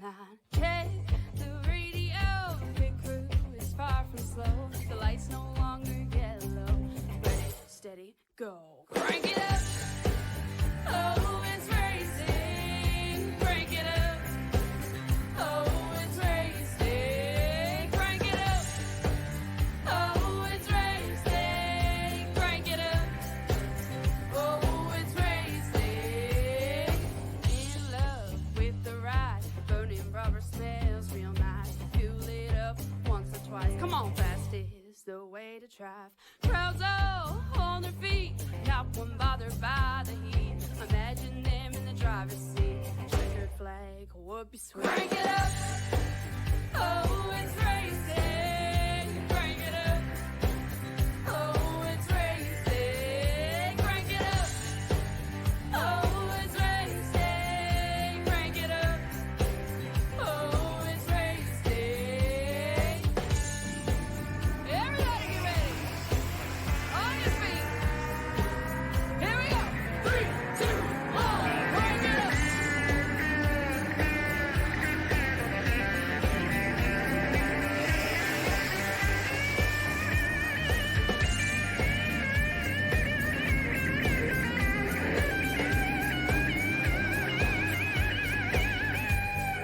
line. Check the radio, the pit crew is far from slow. The lights no longer yellow. Ready, steady, go. Crank it up. Oh, it's racing. Crank it up. Oh, it's racing. Crank it up. Oh, it's racing. Crank it up. Oh, it's racing. In love with the ride. Burning rubber smells real nice. Fuel it up once or twice. Come on, fast is the way to drive. Crowds all on their feet, not one bothered by the heat. Imagine them in the driver's seat. Checkered flag would be sweet. Crank it up. Oh, it's racing. Crank it up. Oh, it's racing. Crank it up. Oh, it's racing. Crank it up. Oh, it's racing. Everybody get ready. On your feet. Here we go. 3, 2, 1. Crank it up.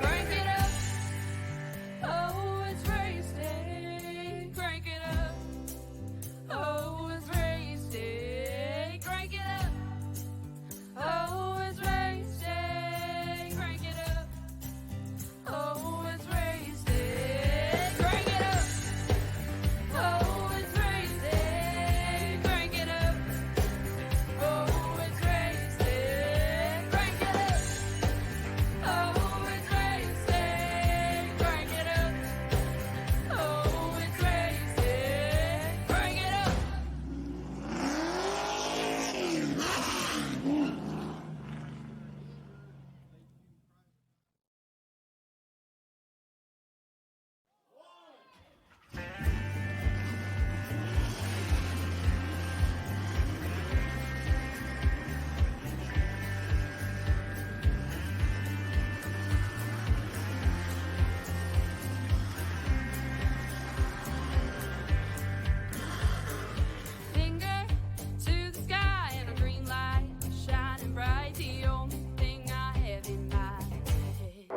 Crank it up. Oh, it's racing. Crank it up. Oh, it's racing. Crank it up. Oh, it's racing. Crank it up. Oh, it's racing. Crank it up. Oh, it's racing. Crank it up. Oh, it's racing. Crank it up. Oh, it's racing. Crank it up. Oh, it's racing. Crank it up. Finger to the sky and a green light shining bright. The only thing I have in mind is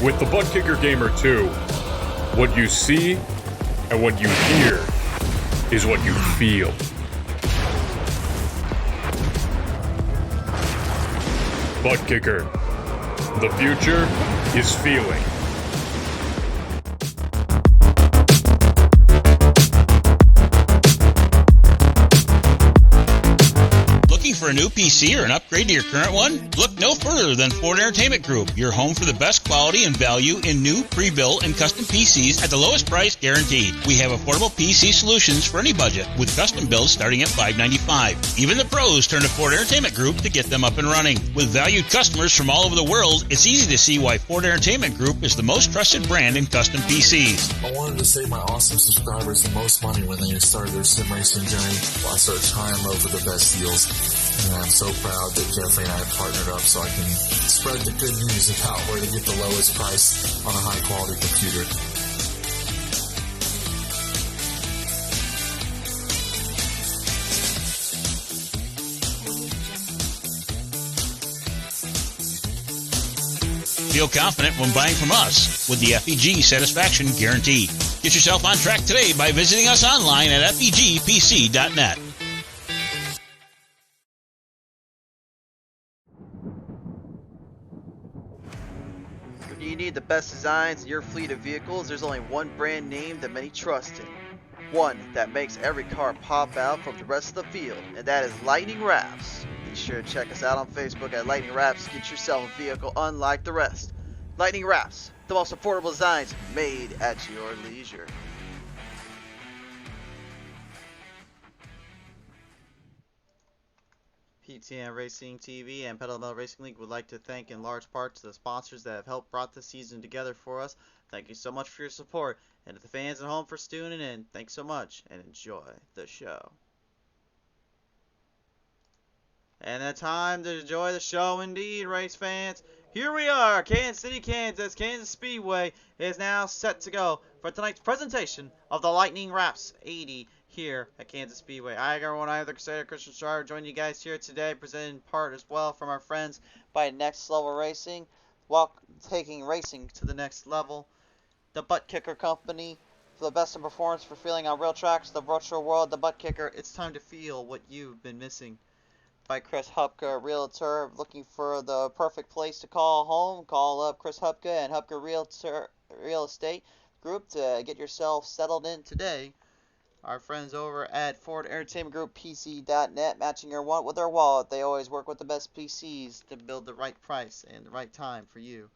With the Butt Kicker Gamer 2, what you see and what you hear is what you feel. Butt Kicker. The future is feeling. Looking for for a new PC or an upgrade to your current one? Look no further than Ford Entertainment Group, your home for the best quality and value in new, pre-built, and custom PCs at the lowest price guaranteed. We have affordable PC solutions for any budget, with custom builds starting at $595. Even the pros turn to Ford Entertainment Group to get them up and running. With valued customers from all over the world, it's easy to see why Ford Entertainment Group is the most trusted brand in custom PCs. I wanted to save my awesome subscribers the most money when they start their sim racing journey. Well, I searched high and low for the best deals, and I'm so proud that Jeffrey and I have partnered up so I can spread the good news about where to get the lowest price on a high quality computer. Feel confident when buying from us with the FEG Satisfaction Guarantee. Get yourself on track today by visiting us online at fegpc.net. When you need the best designs in your fleet of vehicles, there's only one brand name that many trust in. One that makes every car pop out from the rest of the field, and that is Lightning Wrapz. Be sure to check us out on Facebook at Lightning Wrapz to get yourself a vehicle unlike the rest. Lightning Wrapz, the most affordable designs made at your leisure. PTM Racing TV and Pedal Metal Racing League would like to thank in large part to the sponsors that have helped brought this season together for us. Thank you so much for your support, and to the fans at home for tuning in, thanks so much, and enjoy the show. And a time to enjoy the show indeed, race fans. Here we are, Kansas City, Kansas. Kansas Speedway is now set to go for tonight's presentation of the Lightning Wrapz 80 here at Kansas Speedway. Hi everyone, I am the Crusader Christian Schreiber, joining you guys here today, presented in part as well from our friends by Next Level Racing, while taking racing to the next level. The Butt Kicker Company, for the best in performance for feeling on real tracks, the virtual world, the Butt Kicker. It's time to feel what you've been missing. By Chris Hubka, Realtor. Looking for the perfect place to call home? Call up Chris Hubka and Hubka Real Estate Group to get yourself settled in today. Our friends over at Ford Entertainment Group PC.net, matching your want with their wallet. They always work with the best PCs to build the right price and the right time for you.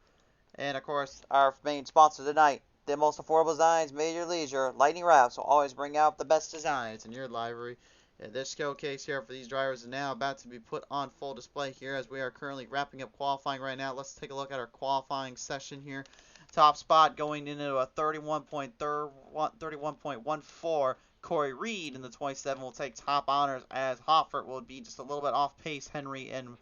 And of course, our main sponsor tonight, the most affordable designs made your leisure. Lightning Wrapz will always bring out the best designs in your library. And this showcase here for these drivers is now about to be put on full display here as we are currently wrapping up qualifying right now. Let's take a look at our qualifying session here. Top spot going into a 31.14. Corey Reed in the 27 will take top honors, as Hoffert will be just a little bit off pace. Henry and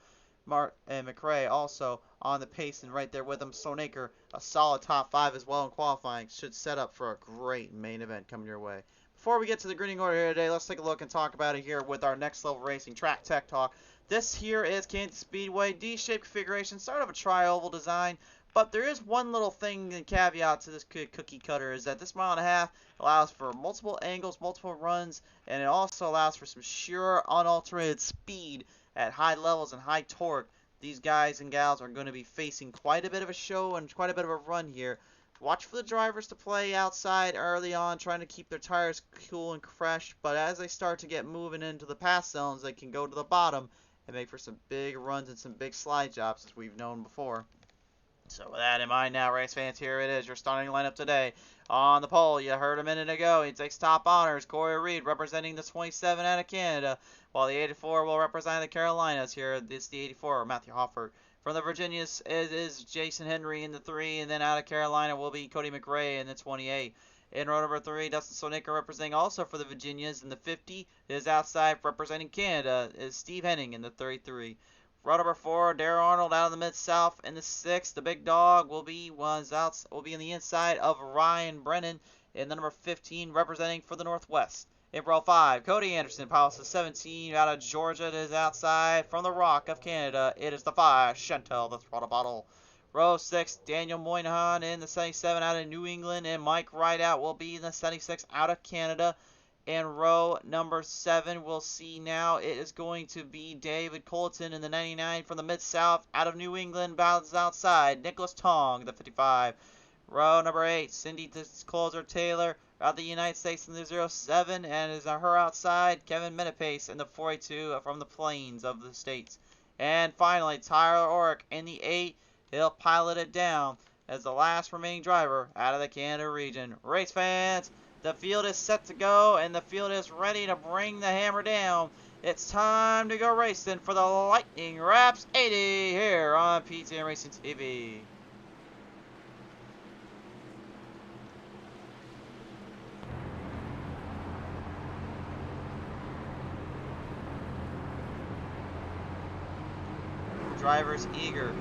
McRae also on the pace and right there with him. Sonaker, a solid top 5 as well in qualifying. Should set up for a great main event coming your way. Before we get to the grading order here today, let's take a look and talk about it here with our Next Level Racing Track Tech Talk. This here is Kansas Speedway, D-shaped configuration, sort of a tri-oval design, but there is one little thing and caveat to this cookie cutter, is that this 1.5 miles allows for multiple angles, multiple runs, and it also allows for some sure unaltered speed at high levels and high torque. These guys and gals are going to be facing quite a bit of a show and quite a bit of a run here. Watch for the drivers to play outside early on, trying to keep their tires cool and fresh, but as they start to get moving into the pass zones, they can go to the bottom and make for some big runs and some big slide jobs, as we've known before. So with that in mind now, race fans, here it is, your starting lineup today. On the pole, you heard a minute ago, he takes top honors. Corey Reed representing the 27 out of Canada, while the 84 will represent the Carolinas here. This the 84, Matthew Hoffert. From the Virginias is Jason Henry in the 3, and then out of Carolina will be Cody McRae in the 28. In row number 3, Dustin Sonaker representing also for the Virginias in the 50. His outside representing Canada is Steve Henning in the 33. Row number 4, Darrell Arnold out of the Mid-South in the 6. The big dog will be on the inside of Ryan Brennan in the number 15, representing for the Northwest. In row 5, Cody Anderson, pilots the 17 out of Georgia. It is outside from the Rock of Canada. It is the 5, Chantel, the throttle bottle. Row 6, Daniel Moynihan in the 77 out of New England, and Mike Rideout will be in the 76 out of Canada. In row number 7, we'll see now it is going to be David Colton in the 99 from the Mid-South out of New England, bounds outside. Nicholas Tong, the 55. Row number 8, Cindy Discloser Taylor out of the United States in the 07, and is her outside, Kevin Minipace in the 42 from the plains of the States. And finally, Tyler Orrick in the 8, he'll pilot it down as the last remaining driver out of the Canada region. Race fans, the field is set to go, and the field is ready to bring the hammer down. It's time to go racing for the Lightning Wrapz 80 here on PTM Racing TV. Drivers eager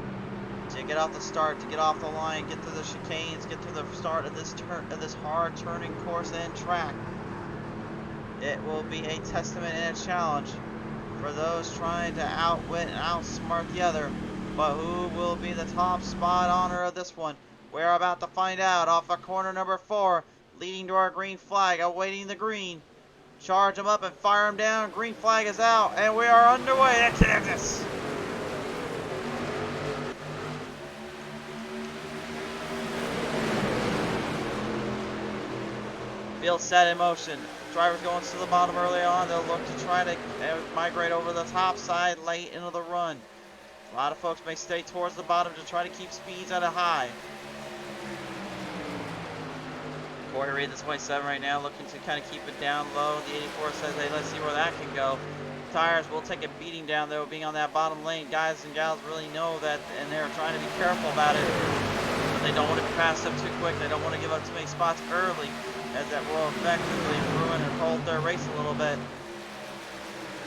to get off the start, to get off the line, get through the chicanes, get through the start of this hard turning course and track. It will be a testament and a challenge for those trying to outwit and outsmart the other. But who will be the top spot honor of this one? We're about to find out off of corner number 4, leading to our green flag, awaiting the green. Charge them up and fire them down. Green flag is out, and we are underway at Kansas. Field set in motion. Drivers going to the bottom early on. They'll look to try to migrate over the top side late into the run. A lot of folks may stay towards the bottom to try to keep speeds at a high. Corey Reed, the 27 right now, looking to kind of keep it down low. The 84 says, hey, let's see where that can go. Tires will take a beating down, though, being on that bottom lane. Guys and gals really know that, and they're trying to be careful about it. They don't want to be passed up too quick. They don't want to give up too many spots early, as that will effectively ruin and hold their race a little bit.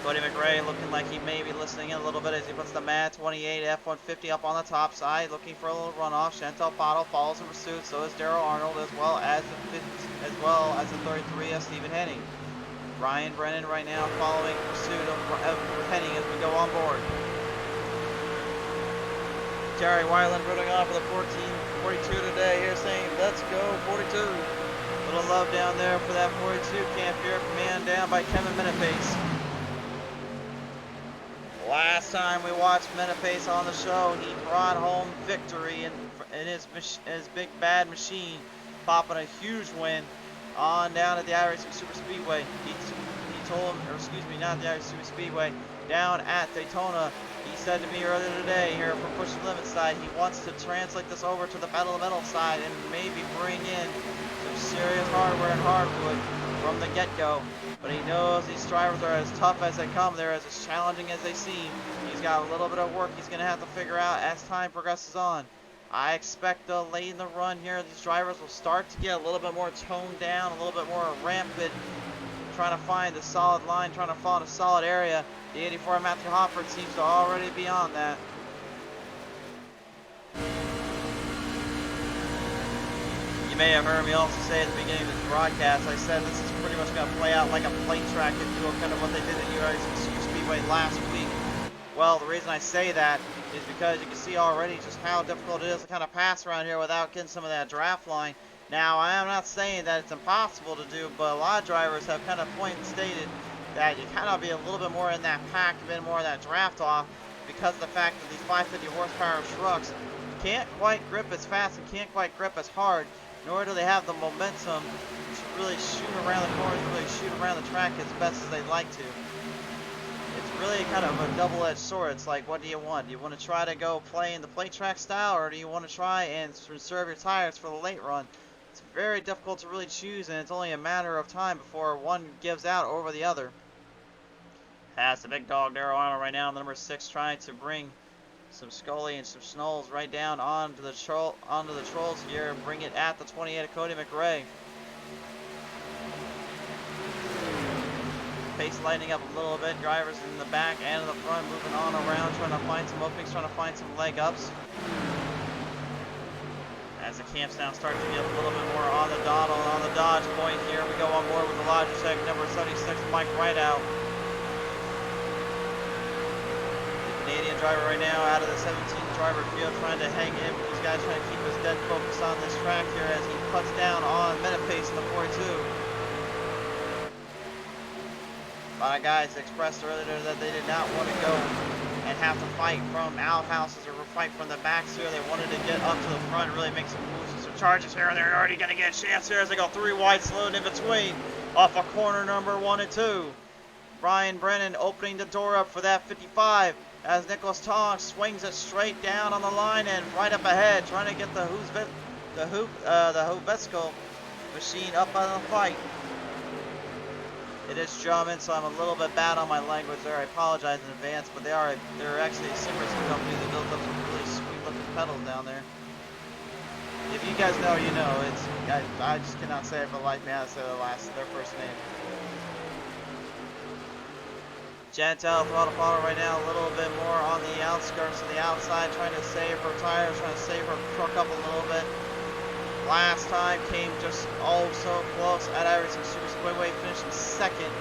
Cody McRae looking like he may be listening in a little bit as he puts the Mad 28 F-150 up on the top side, looking for a little runoff. Chantel Bottle follows in pursuit, so is Darrell Arnold, as well as the 33 of Stephen Henning. Ryan Brennan right now following pursuit of Henning as we go on board. Jerry Weiland rooting off for the 1442 today here, saying, let's go 42. Little love down there for that 42 camp here, man down by Kevin Minipace. Last time we watched Minipace on the show, he brought home victory in his big bad machine, popping a huge win on down at the iRacing Super Speedway. He told him, or excuse me, not the iRacing Super Speedway, down at Daytona. He said to me earlier today here from Push the Limit side, he wants to translate this over to the Battle of Metal side and maybe bring in some serious hardware and hardwood from the get-go. But he knows these drivers are as tough as they come. They're as challenging as they seem. He's got a little bit of work he's going to have to figure out as time progresses on. I expect late in the run here, these drivers will start to get a little bit more toned down, a little bit more rampant, trying to find the solid line, trying to find a solid area. The 84 Matthew Hofford seems to already be on that. You may have heard me also say at the beginning of this broadcast, I said this is pretty much going to play out like a plate track, if you will, kind of what they did at iRacing Super Speedway last week. Well, the reason I say that is because you can see already just how difficult it is to kind of pass around here without getting some of that draft line. Now, I am not saying that it's impossible to do, but a lot of drivers have kind of stated that you kind of be a little bit more in that pack, a bit more of that draft off, because of the fact that these 550 horsepower trucks can't quite grip as fast and can't quite grip as hard, nor do they have the momentum to really shoot around the corners, really shoot around the track as best as they'd like to. It's really kind of a double-edged sword. It's like, what do you want? Do you want to try to go play in the plate track style, or do you want to try and conserve your tires for the late run? It's very difficult to really choose, and it's only a matter of time before one gives out over the other. Has the big dog Darrell Arnold right now, number 6, trying to bring some Scully and some Snolls right down onto the trolls here and bring it at the 28 of Cody McRae. Pace lightening up a little bit. Drivers in the back and in the front moving on around, trying to find some openings, trying to find some leg ups. As the camps now start to get a little bit more on the dodge point here, we go on board with the Logitech number 76, Mike Rideout. The Canadian driver right now out of the 17th driver field, trying to hang in with these guys, trying to keep his dead focus on this track here as he cuts down on Minipace in the 42. A lot of guys expressed earlier that they did not want to go and have to fight from outhouses or fight from the backs here. They wanted to get up to the front and really make some moves and some charges here, and they're already going to get a chance here as they go 3 wide slowed in between off of corner number 1 and 2. Brian Brennan opening the door up for that 55 as Nicholas Tong swings it straight down on the line and right up ahead, trying to get the Hubka machine up on the fight. It is German, so I'm a little bit bad on my language there. I apologize in advance, but they're actually a sim racing company that built up some really sweet looking pedals down there. If you guys know, you know. I just cannot say it for the life me how to say their first name. Chantel throttle right now a little bit more on the outskirts of the outside, trying to save her tires, trying to save her truck up a little bit. Last time came just oh so close at iRacing Super Speedway, finishing second.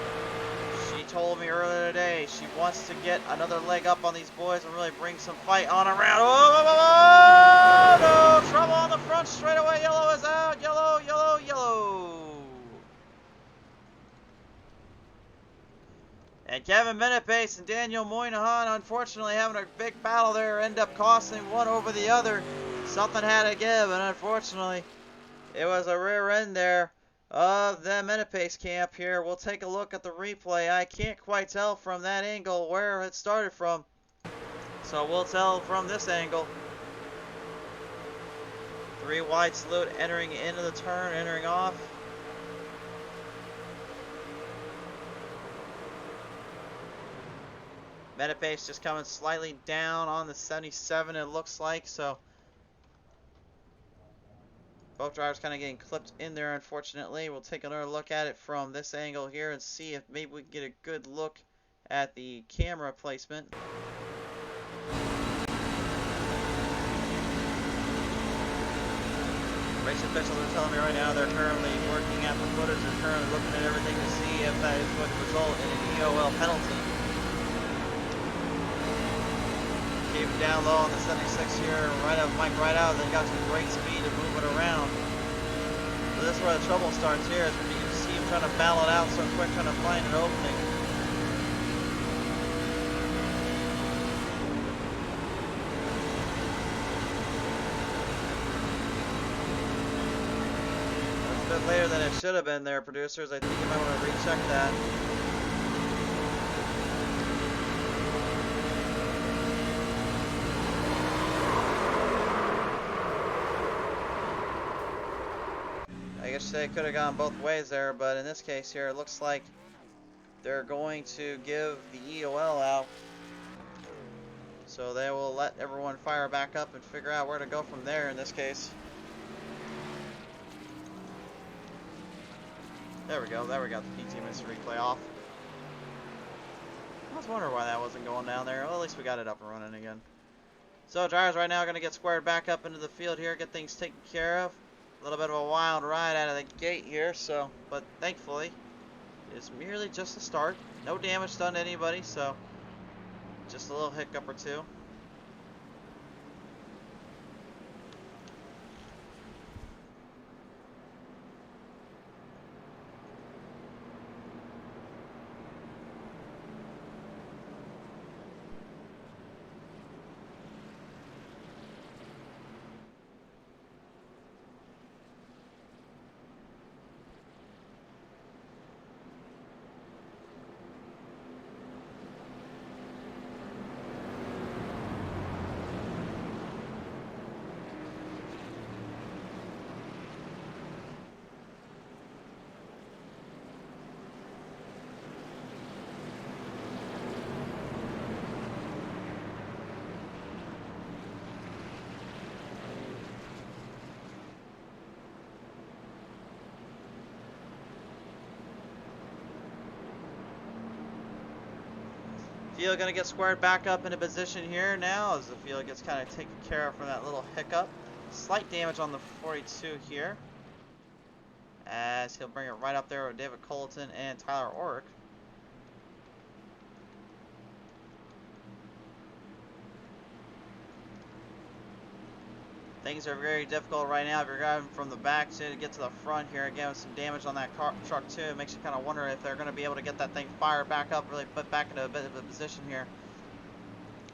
She told me earlier today she wants to get another leg up on these boys and really bring some fight on around. Oh, no! Trouble on the front straightaway. Yellow is out. Yellow, yellow, yellow. And Kevin Menepace and Daniel Moynihan, unfortunately, having a big battle there, end up costing one over the other. Something had to give, and unfortunately, it was a rear end there of the Menepace camp here. We'll take a look at the replay. I can't quite tell from that angle where it started from, so we'll tell from this angle. 3 wide salute entering into the turn, entering off. Menepace just coming slightly down on the 77, it looks like, so both drivers kind of getting clipped in there, unfortunately. We'll take another look at it from this angle here and see if maybe we can get a good look at the camera placement. Race officials are telling me right now they're currently working at the footage. They're currently looking at everything to see if that is going to result in an EOL penalty. Keep it down low on the 76 here, right up Mike right out. They got some great speed to move it around. So this is where the trouble starts here, is when you can see him trying to battle it out so quick, trying to find an opening. That's a bit later than it should have been there, producers. I think you might want to recheck that. I guess they could have gone both ways there, but in this case here, it looks like they're going to give the EOL out. So they will let everyone fire back up and figure out where to go from there in this case. There we go, the PTM Racing replay off. I was wondering why that wasn't going down there. Well, at least we got it up and running again. So drivers right now are going to get squared back up into the field here, get things taken care of. A little bit of a wild ride out of the gate here, but thankfully it's merely just a start. No damage done to anybody, so just a little hiccup or two. Field going to get squared back up into position here now as the field gets kind of taken care of from that little hiccup. Slight damage on the 42 here, as he'll bring it right up there with David Colleton and Tyler Orrick. Things are very difficult right now if you're driving from the back to get to the front here. Again, with some damage on that truck too. It makes you kind of wonder if they're going to be able to get that thing fired back up, really put back into a bit of a position here.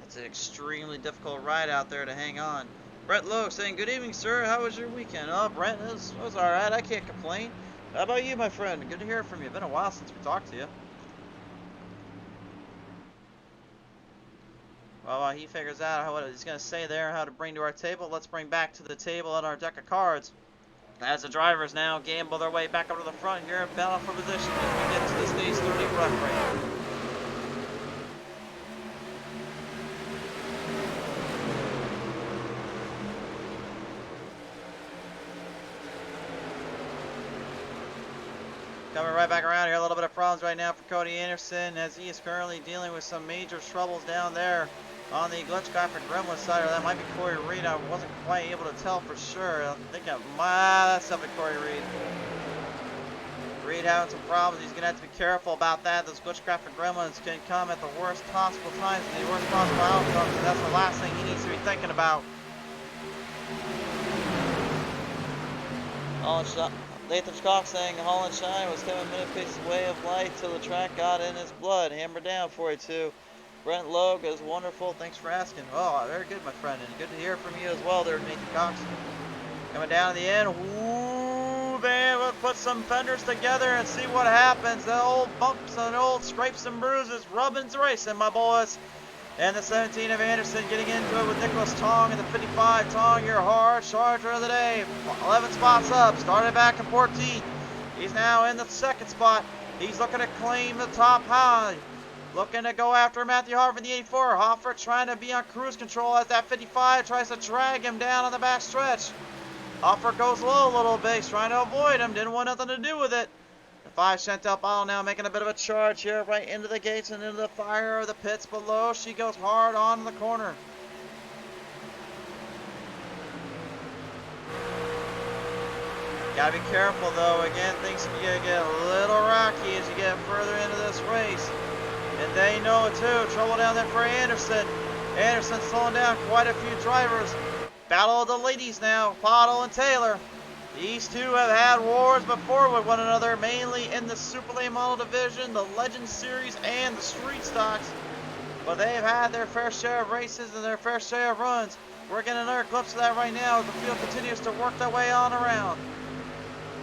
It's an extremely difficult ride out there to hang on. Brent Lowe saying, good evening, sir. How was your weekend? Oh, Brent, it was all right. I can't complain. How about you, my friend? Good to hear from you. Been a while since we talked to you. Well, while he figures out what he's going to say there, how to bring to our table, let's bring back to the table on our deck of cards. As the drivers now gamble their way back up to the front here and battle for position as we get to the stage 30 rough break. Coming right back around here, a little bit of problems right now for Cody Anderson as he is currently dealing with some major troubles down there on the Glitchcraft and Gremlin side, or that might be Corey Reed. I wasn't quite able to tell for sure. I think that's definitely Corey Reed. Reed having some problems. He's going to have to be careful about that. Those Glitchcraft and Gremlins can come at the worst possible times and the worst possible outcomes, and that's the last thing he needs to be thinking about. Nathan Cox saying Holland Shine was Kevin Minifitz's way of life till the track got in his blood. Hammer down for you too. Brent Logue is wonderful. Thanks for asking. Oh, very good, my friend, and good to hear from you as well there, Nathan Cox. Coming down to the end. Ooh, man, we'll put some fenders together and see what happens. The old bumps and old scrapes and bruises. Rubbin's racing, my boys. And the 17 of Anderson getting into it with Nicholas Tong and the 55. Tong, your hard charger of the day. 11 spots up. Started back in 14th. He's now in the second spot. He's looking to claim the top high. Looking to go after Matthew Hoffer in the 84. Hoffer trying to be on cruise control as that 55 tries to drag him down on the back stretch. Hoffer goes low a little bit. He's trying to avoid him. Didn't want nothing to do with it. 5 Chantel Bottle now making a bit of a charge here right into the gates and into the fire of the pits below. She goes hard on the corner. Gotta be careful though. Again, things can get a little rocky as you get further into this race. And they know it too. Trouble down there for Anderson. Anderson slowing down quite a few drivers. Battle of the ladies now. Bottle and Taylor. These two have had wars before with one another, mainly in the Super Late Model Division, the Legend Series, and the Street Stocks. But they've had their fair share of races and their fair share of runs. We're getting another glimpse of that right now as the field continues to work their way on around.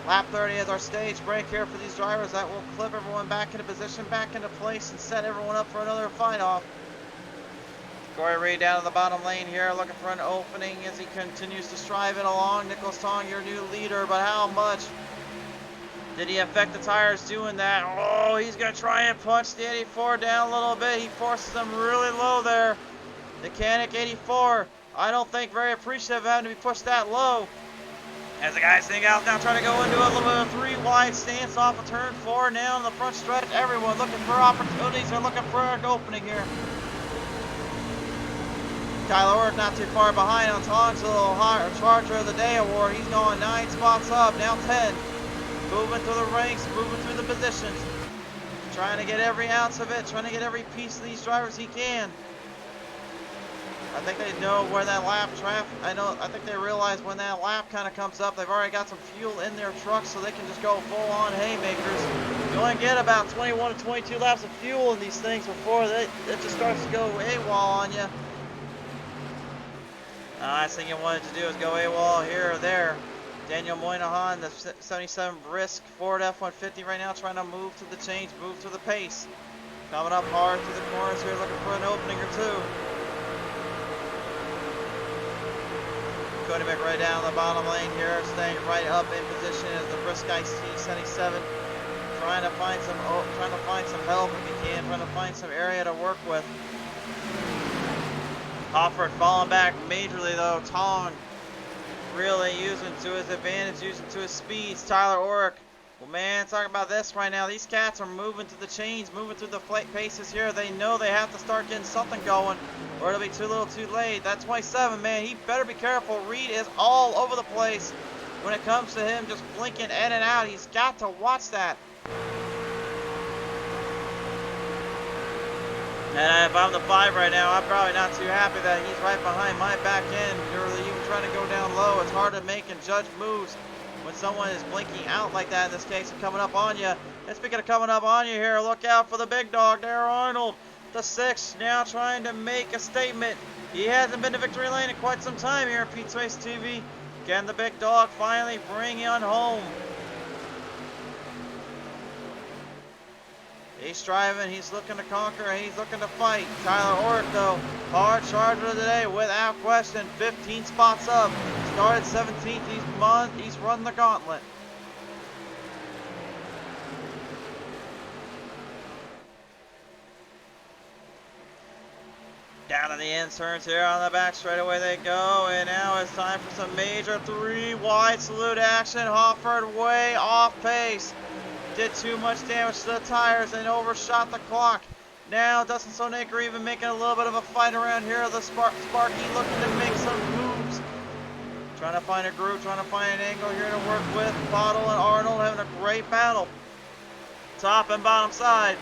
Lap 30 is our stage break here for these drivers. That will clip everyone back into position, back into place, and set everyone up for another fight-off. Corey Reed down in the bottom lane here, looking for an opening as he continues to strive it along. Nicholas Tong, your new leader, but how much did he affect the tires doing that? Oh, he's going to try and punch the 84 down a little bit. He forces them really low there. Mechanic 84, I don't think very appreciative of having to be pushed that low. As the guys sing out now, trying to go into a little bit of 3 wide stance off of turn 4. Now in the front stretch, everyone looking for opportunities. They're looking for an opening here. Tyler Orr not too far behind on Tong's little Charger of the Day award. He's going 9 spots up, now 10. Moving through the ranks, moving through the positions. Trying to get every ounce of it, trying to get every piece of these drivers he can. I think they know where that lap I think they realize when that lap kind of comes up, they've already got some fuel in their trucks so they can just go full on haymakers. You only get about 21 to 22 laps of fuel in these things before it just starts to go AWOL on you. The last thing you wanted to do is go AWOL here or there. Daniel Moynihan, the 77 Brisk Ford F-150 right now, trying to move to the change, move to the pace. Coming up hard through the corners here, looking for an opening or two. Cody Mick right down the bottom lane here, staying right up in position as the Brisk IC-77, trying to find some help if he can, trying to find some area to work with. Hofford falling back majorly though. Tong really using to his advantage, using to his speeds. Tyler Orrick. Well, man, talking about this right now. These cats are moving to the chains, moving through the paces here. They know they have to start getting something going or it'll be too little too late. That 27, man, he better be careful. Reed is all over the place when it comes to him just blinking in and out. He's got to watch that. And if I'm the 5 right now, I'm probably not too happy that he's right behind my back end. You're even trying to go down low. It's hard to make and judge moves when someone is blinking out like that in this case and coming up on you. And speaking of coming up on you here, look out for the big dog, Darrell Arnold. The 6 now trying to make a statement. He hasn't been to victory lane in quite some time here at PTM Racing TV. Can the big dog finally bring it home? He's striving, he's looking to conquer, he's looking to fight. Tyler Orrick, though, hard charger today without question. 15 spots up. Started 17th, he's run the gauntlet. Down to the end turns here on the back straightaway they go, and now it's time for some major 3 wide salute action. Hofford way off pace. Did too much damage to the tires and overshot the clock. Now Dustin Sonaker even making a little bit of a fight around here. The Sparky looking to make some moves. Trying to find a groove, trying to find an angle here to work with. Bottle and Arnold having a great battle. Top and bottom side.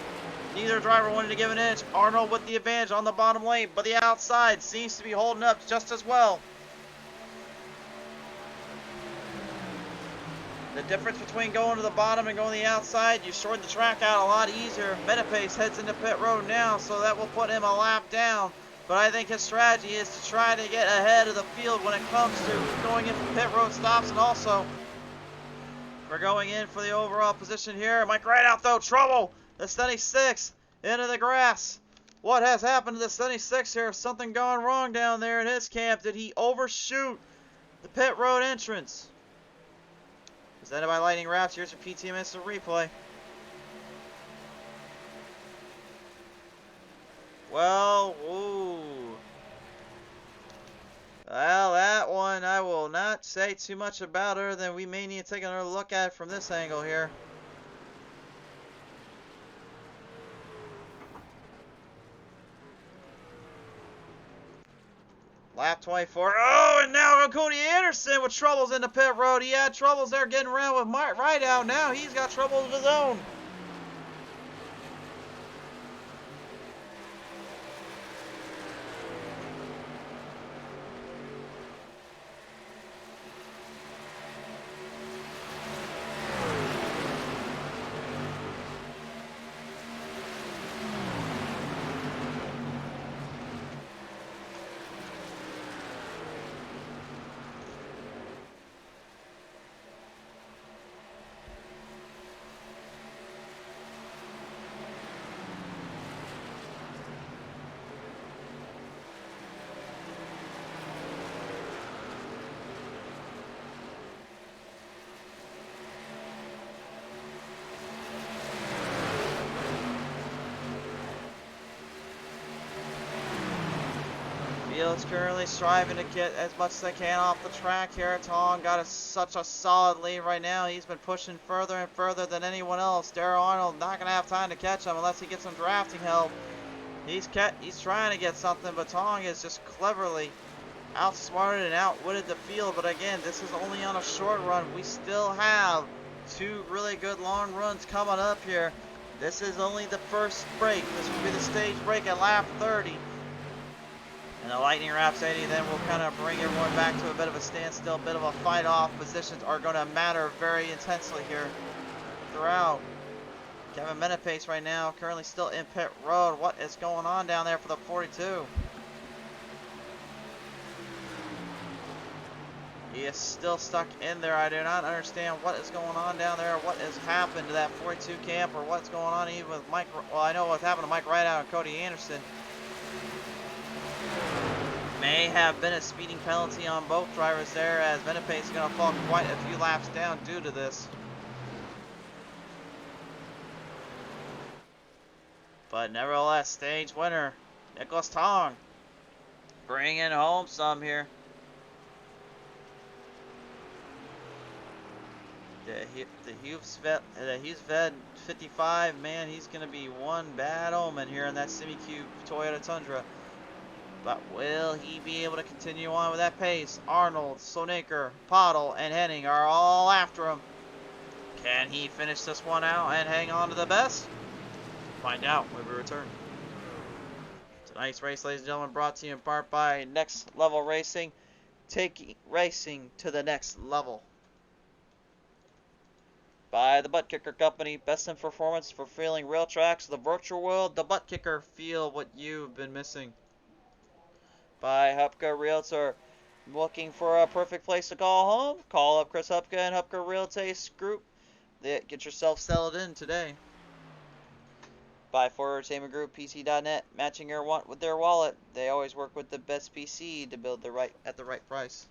Neither driver wanted to give an inch. Arnold with the advantage on the bottom lane, but the outside seems to be holding up just as well. The difference between going to the bottom and going to the outside, you shorten the track out a lot easier. Metapace heads into pit road now, so that will put him a lap down. But I think his strategy is to try to get ahead of the field when it comes to going in for pit road stops, and also we're going in for the overall position here. Mike Rideout though, trouble. The 76 into the grass. What has happened to the 76 here? Something gone wrong down there in his camp. Did he overshoot the pit road entrance? Presented by Lightning Wrapz. Here's your PTM Instant Replay. Well, ooh. Well, that one I will not say too much about her. Then we may need to take another look at it from this angle here. Lap 24. Oh, and now Cody Anderson with troubles in the pit road. He had troubles there getting around with Mike Rideout. Now he's got troubles of his own. Field's currently striving to get as much as they can off the track here. Tong got such a solid lead right now. He's been pushing further and further than anyone else. Darrell Arnold not going to have time to catch him unless he gets some drafting help. He's trying to get something, but Tong is just cleverly outsmarted and outwitted the field. But again, this is only on a short run. We still have 2 really good long runs coming up here. This is only the first break. This will be the stage break at lap 30. And the Lightning Wrapz 80 then will kind of bring everyone back to a bit of a standstill, a bit of a fight off. Positions are going to matter very intensely here throughout. Kevin Menapace right now, currently still in pit road. What is going on down there for the 42? He is still stuck in there. I do not understand what is going on down there, what has happened to that 42 camp, or what's going on even with Mike. Well, I know what's happened to Mike Rideout and Cody Anderson. May have been a speeding penalty on both drivers there, as Menapace is going to fall quite a few laps down due to this. But nevertheless, stage winner, Nicholas Tong, bringing home some here. The Hughes-Ved 55, man, he's going to be one bad omen here in that semi-cube Toyota Tundra. But will he be able to continue on with that pace? Arnold, Sonaker, Pottle, and Henning are all after him. Can he finish this one out and hang on to the best? Find out when we return. Tonight's race, ladies and gentlemen, brought to you in part by Next Level Racing. Taking racing to the next level. By the Butt Kicker Company, best in performance for feeling real tracks, the virtual world, the Butt Kicker, feel what you've been missing. By Hubka Realtor, looking for a perfect place to call home? Call up Chris Hubka and Hubka Realty Group. Get yourself settled in today. By Ford Entertainment Group, PC.net, matching your want with their wallet. They always work with the best PC to build at the right price.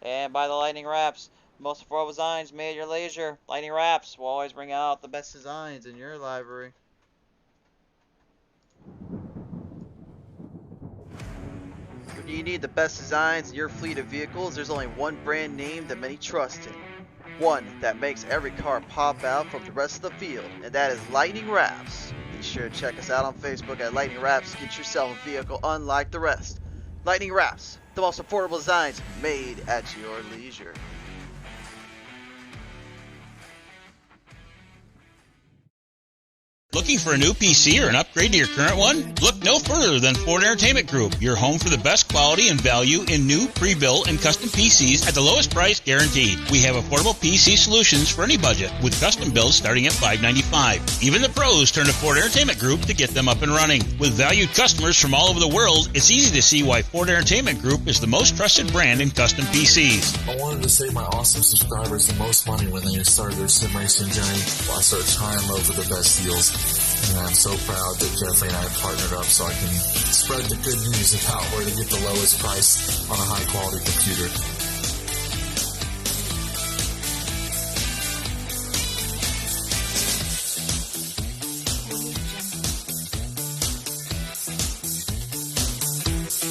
And by the Lightning Wrapz, most affordable designs made at your leisure. Lightning Wrapz will always bring out the best designs in your library. If you need the best designs in your fleet of vehicles, there's only one brand name that many trust in. One that makes every car pop out from the rest of the field, and that is Lightning Wrapz. Be sure to check us out on Facebook at Lightning Wrapz. Get yourself a vehicle unlike the rest. Lightning Wrapz, the most affordable designs made at your leisure. Looking for a new PC or an upgrade to your current one? Look no further than Ford Entertainment Group, your home for the best quality and value in new, pre-built, and custom PCs at the lowest price guaranteed. We have affordable PC solutions for any budget, with custom builds starting at $595. Even the pros turn to Ford Entertainment Group to get them up and running. With valued customers from all over the world, it's easy to see why Ford Entertainment Group is the most trusted brand in custom PCs. I wanted to save my awesome subscribers the most money when they started their sim racing journey. I searched high and low for the best deals. And I'm so proud that Jeffrey and I have partnered up so I can spread the good news about where to get the lowest price on a high quality computer.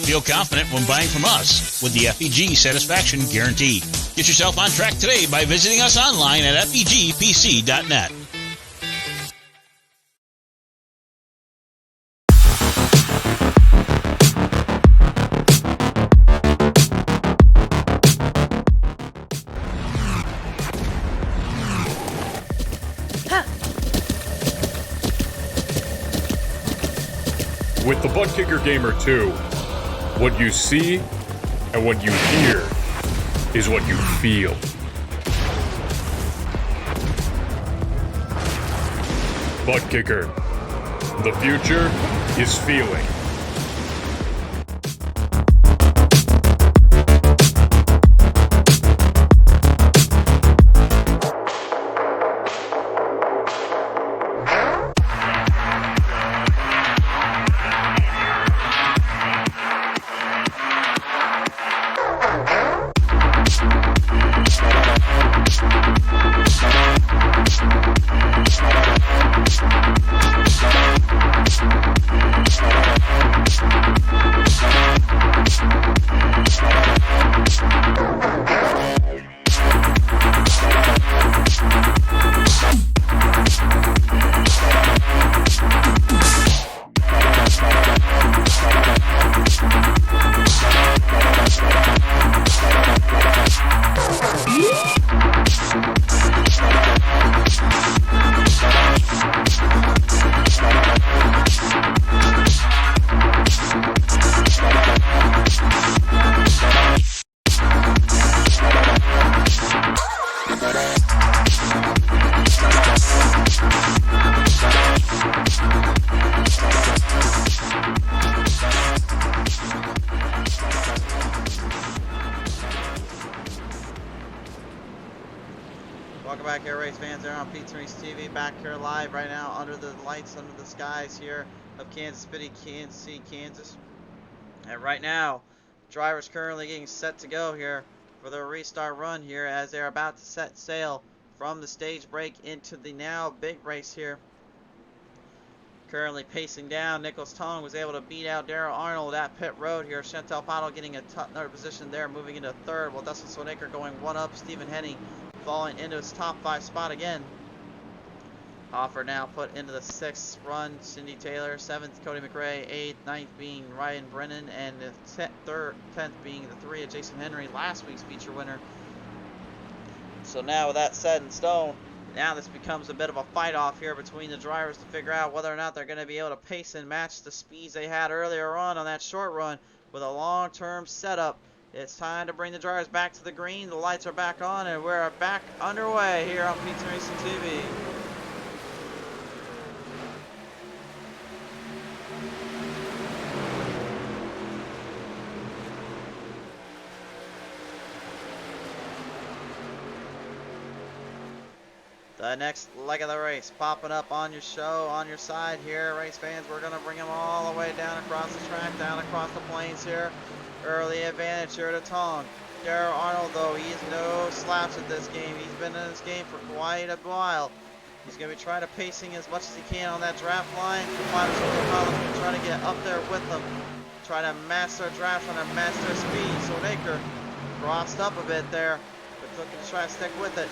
Feel confident when buying from us with the FEG Satisfaction Guarantee. Get yourself on track today by visiting us online at fegpc.net. With the Butt Kicker Gamer 2, what you see and what you hear is what you feel. Butt Kicker. The future is feeling. Welcome back here, race fans. They're on PTM Racing TV, back here live right now under the lights, under the skies here of Kansas City, Kansas. And right now, drivers currently getting set to go here for their restart run here as they're about to set sail from the stage break into the now big race here. Currently pacing down, Nicholas Tong was able to beat out Daryl Arnold at pit road here. Chantel Paddle getting another position there, moving into third, while Dustin Sonaker going one up. Stephen Henning falling into his top 5 spot again. Offer now put into the 6th run, Cindy Taylor, 7th Cody McRae, 8th, 9th being Ryan Brennan, and the 10th being the 3 of Jason Henry, last week's feature winner. So now with that set in stone, now this becomes a bit of a fight off here between the drivers to figure out whether or not they're going to be able to pace and match the speeds they had earlier on that short run with a long-term setup It's time to bring the drivers back to the green. The lights are back on, and we're back underway here on PTM Racing TV. The next leg of the race popping up on your show, on your side here, race fans. We're going to bring them all the way down across the track, down across the plains here. Early advantage here to Tong. Darrell Arnold, though, he is no slouch at this game. He's been in this game for quite a while. He's going to be trying to pacing as much as he can on that draft line. Trying to get up there with them. Trying to match their draft, trying to match their speed. So Naker crossed up a bit there, but looking to try to stick with it.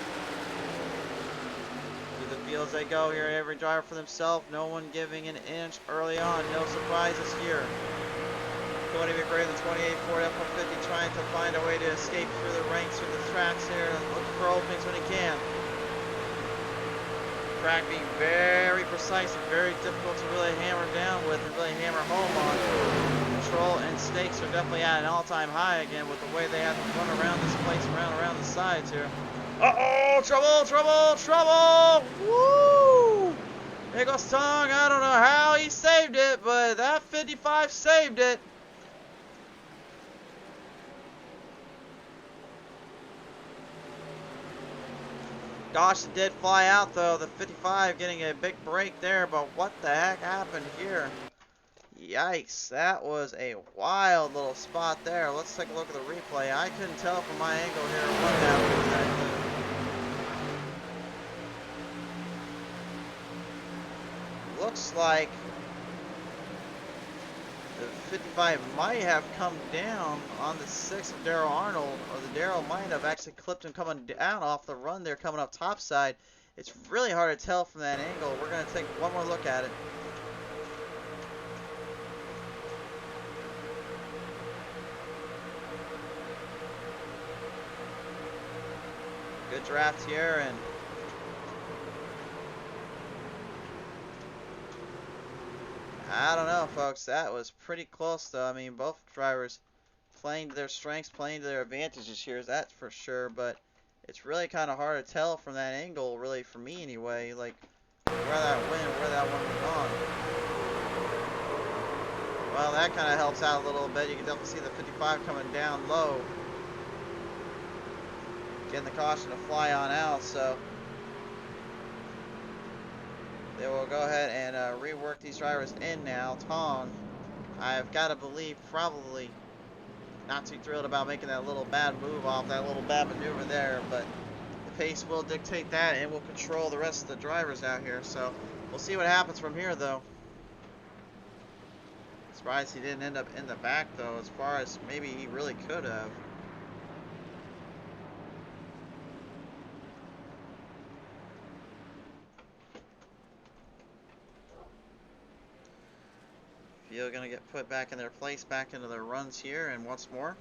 Through the fields they go here, every driver for themselves. No one giving an inch early on. No surprises here. Cody McRae, the 28 Ford F-150, trying to find a way to escape through the ranks, through the tracks here, looking for openings when he can. Track being very precise and very difficult to really hammer down with and really hammer home on. Control and stakes are definitely at an all-time high again with the way they have to run around this place, around the sides here. Uh-oh! Trouble! Trouble! Trouble! Woo! There goes Tong. I don't know how he saved it, but that 55 saved it. Gosh, it did fly out though, the 55 getting a big break there, but what the heck happened here? Yikes, that was a wild little spot there. Let's take a look at the replay. I couldn't tell from my angle here what happened exactly. Looks like the 55 might have come down on the 6 of Darrell Arnold, or the Darrell might have actually clipped him coming down off the run there, coming up topside. It's really hard to tell from that angle. We're going to take one more look at it. Good draft here, and I don't know, folks. That was pretty close, though. I mean, both drivers playing to their strengths, playing to their advantages here, that's for sure. But it's really kind of hard to tell from that angle, really, for me anyway, like where that went, where that one went on. Well, that kind of helps out a little bit. You can definitely see the 55 coming down low, getting the caution to fly on out. So they will go ahead and rework these drivers in now. Tong, I've got to believe, probably not too thrilled about making that little bad move off, that little bad maneuver there, but the pace will dictate that and will control the rest of the drivers out here. So we'll see what happens from here, though. Surprised he didn't end up in the back, though, as far as maybe he really could have. Field gonna get put back in their place, back into their runs here, and once more.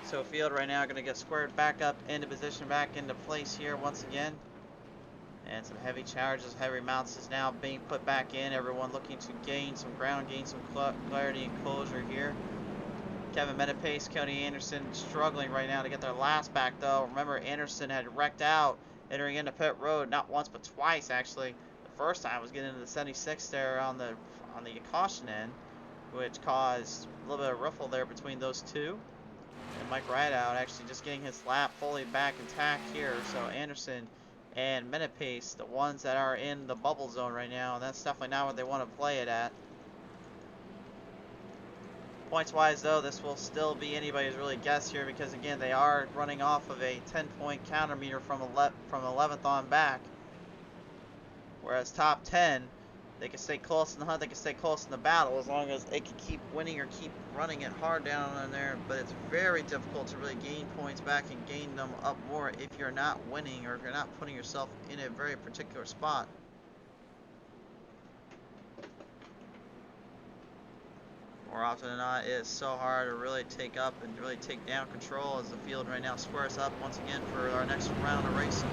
So field right now going to get squared back up into position, back into place here once again. And some heavy charges, heavy mounts is now being put back in. Everyone looking to gain some ground, gain some clarity and closure here. Kevin Metapace, Cody Anderson struggling right now to get their last back though. Remember, Anderson had wrecked out entering into pit road not once but twice actually. The first time was getting into the 76 there on the caution end, which caused a little bit of ruffle there between those two. And Mike Rideout actually just getting his lap fully back intact here. So Anderson and minute pace, the ones that are in the bubble zone right now, and that's definitely not what they want to play it at. Points wise though, this will still be anybody's really guess here, because again, they are running off of a 10-point counter meter from 11th on back. Whereas top 10, they can stay close in the hunt, they can stay close in the battle, as long as they can keep winning or keep running it hard down in there. But it's very difficult to really gain points back and gain them up more if you're not winning, or if you're not putting yourself in a very particular spot. More often than not, it is so hard to really take up and really take down control, as the field right now squares up once again for our next round of racing.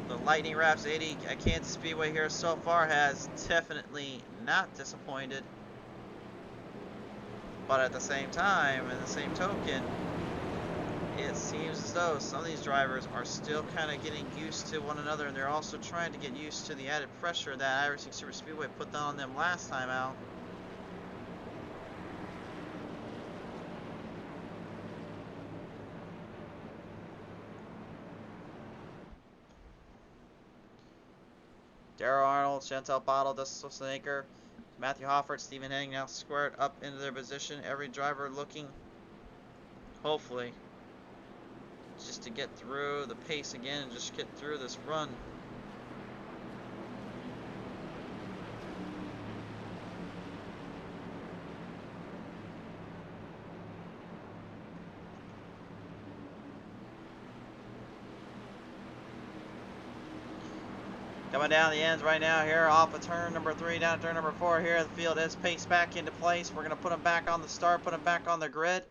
The Lightning Wrapz 80 at Kansas Speedway here so far has definitely not disappointed. But at the same time, in the same token, it seems as though some of these drivers are still kind of getting used to one another, and they're also trying to get used to the added pressure that iRacing Super Speedway put down on them last time out. Darrell Arnold, Chantel Bottle, Dustin Snaker, Matthew Hoffert, Stephen Henning now squared up into their position. Every driver looking, hopefully, just to get through the pace again and just get through this run. Coming down the ends right now here, off of turn number 3, down to turn number 4 here. The field is paced back into place. We're going to put them back on the start, put them back on the grid.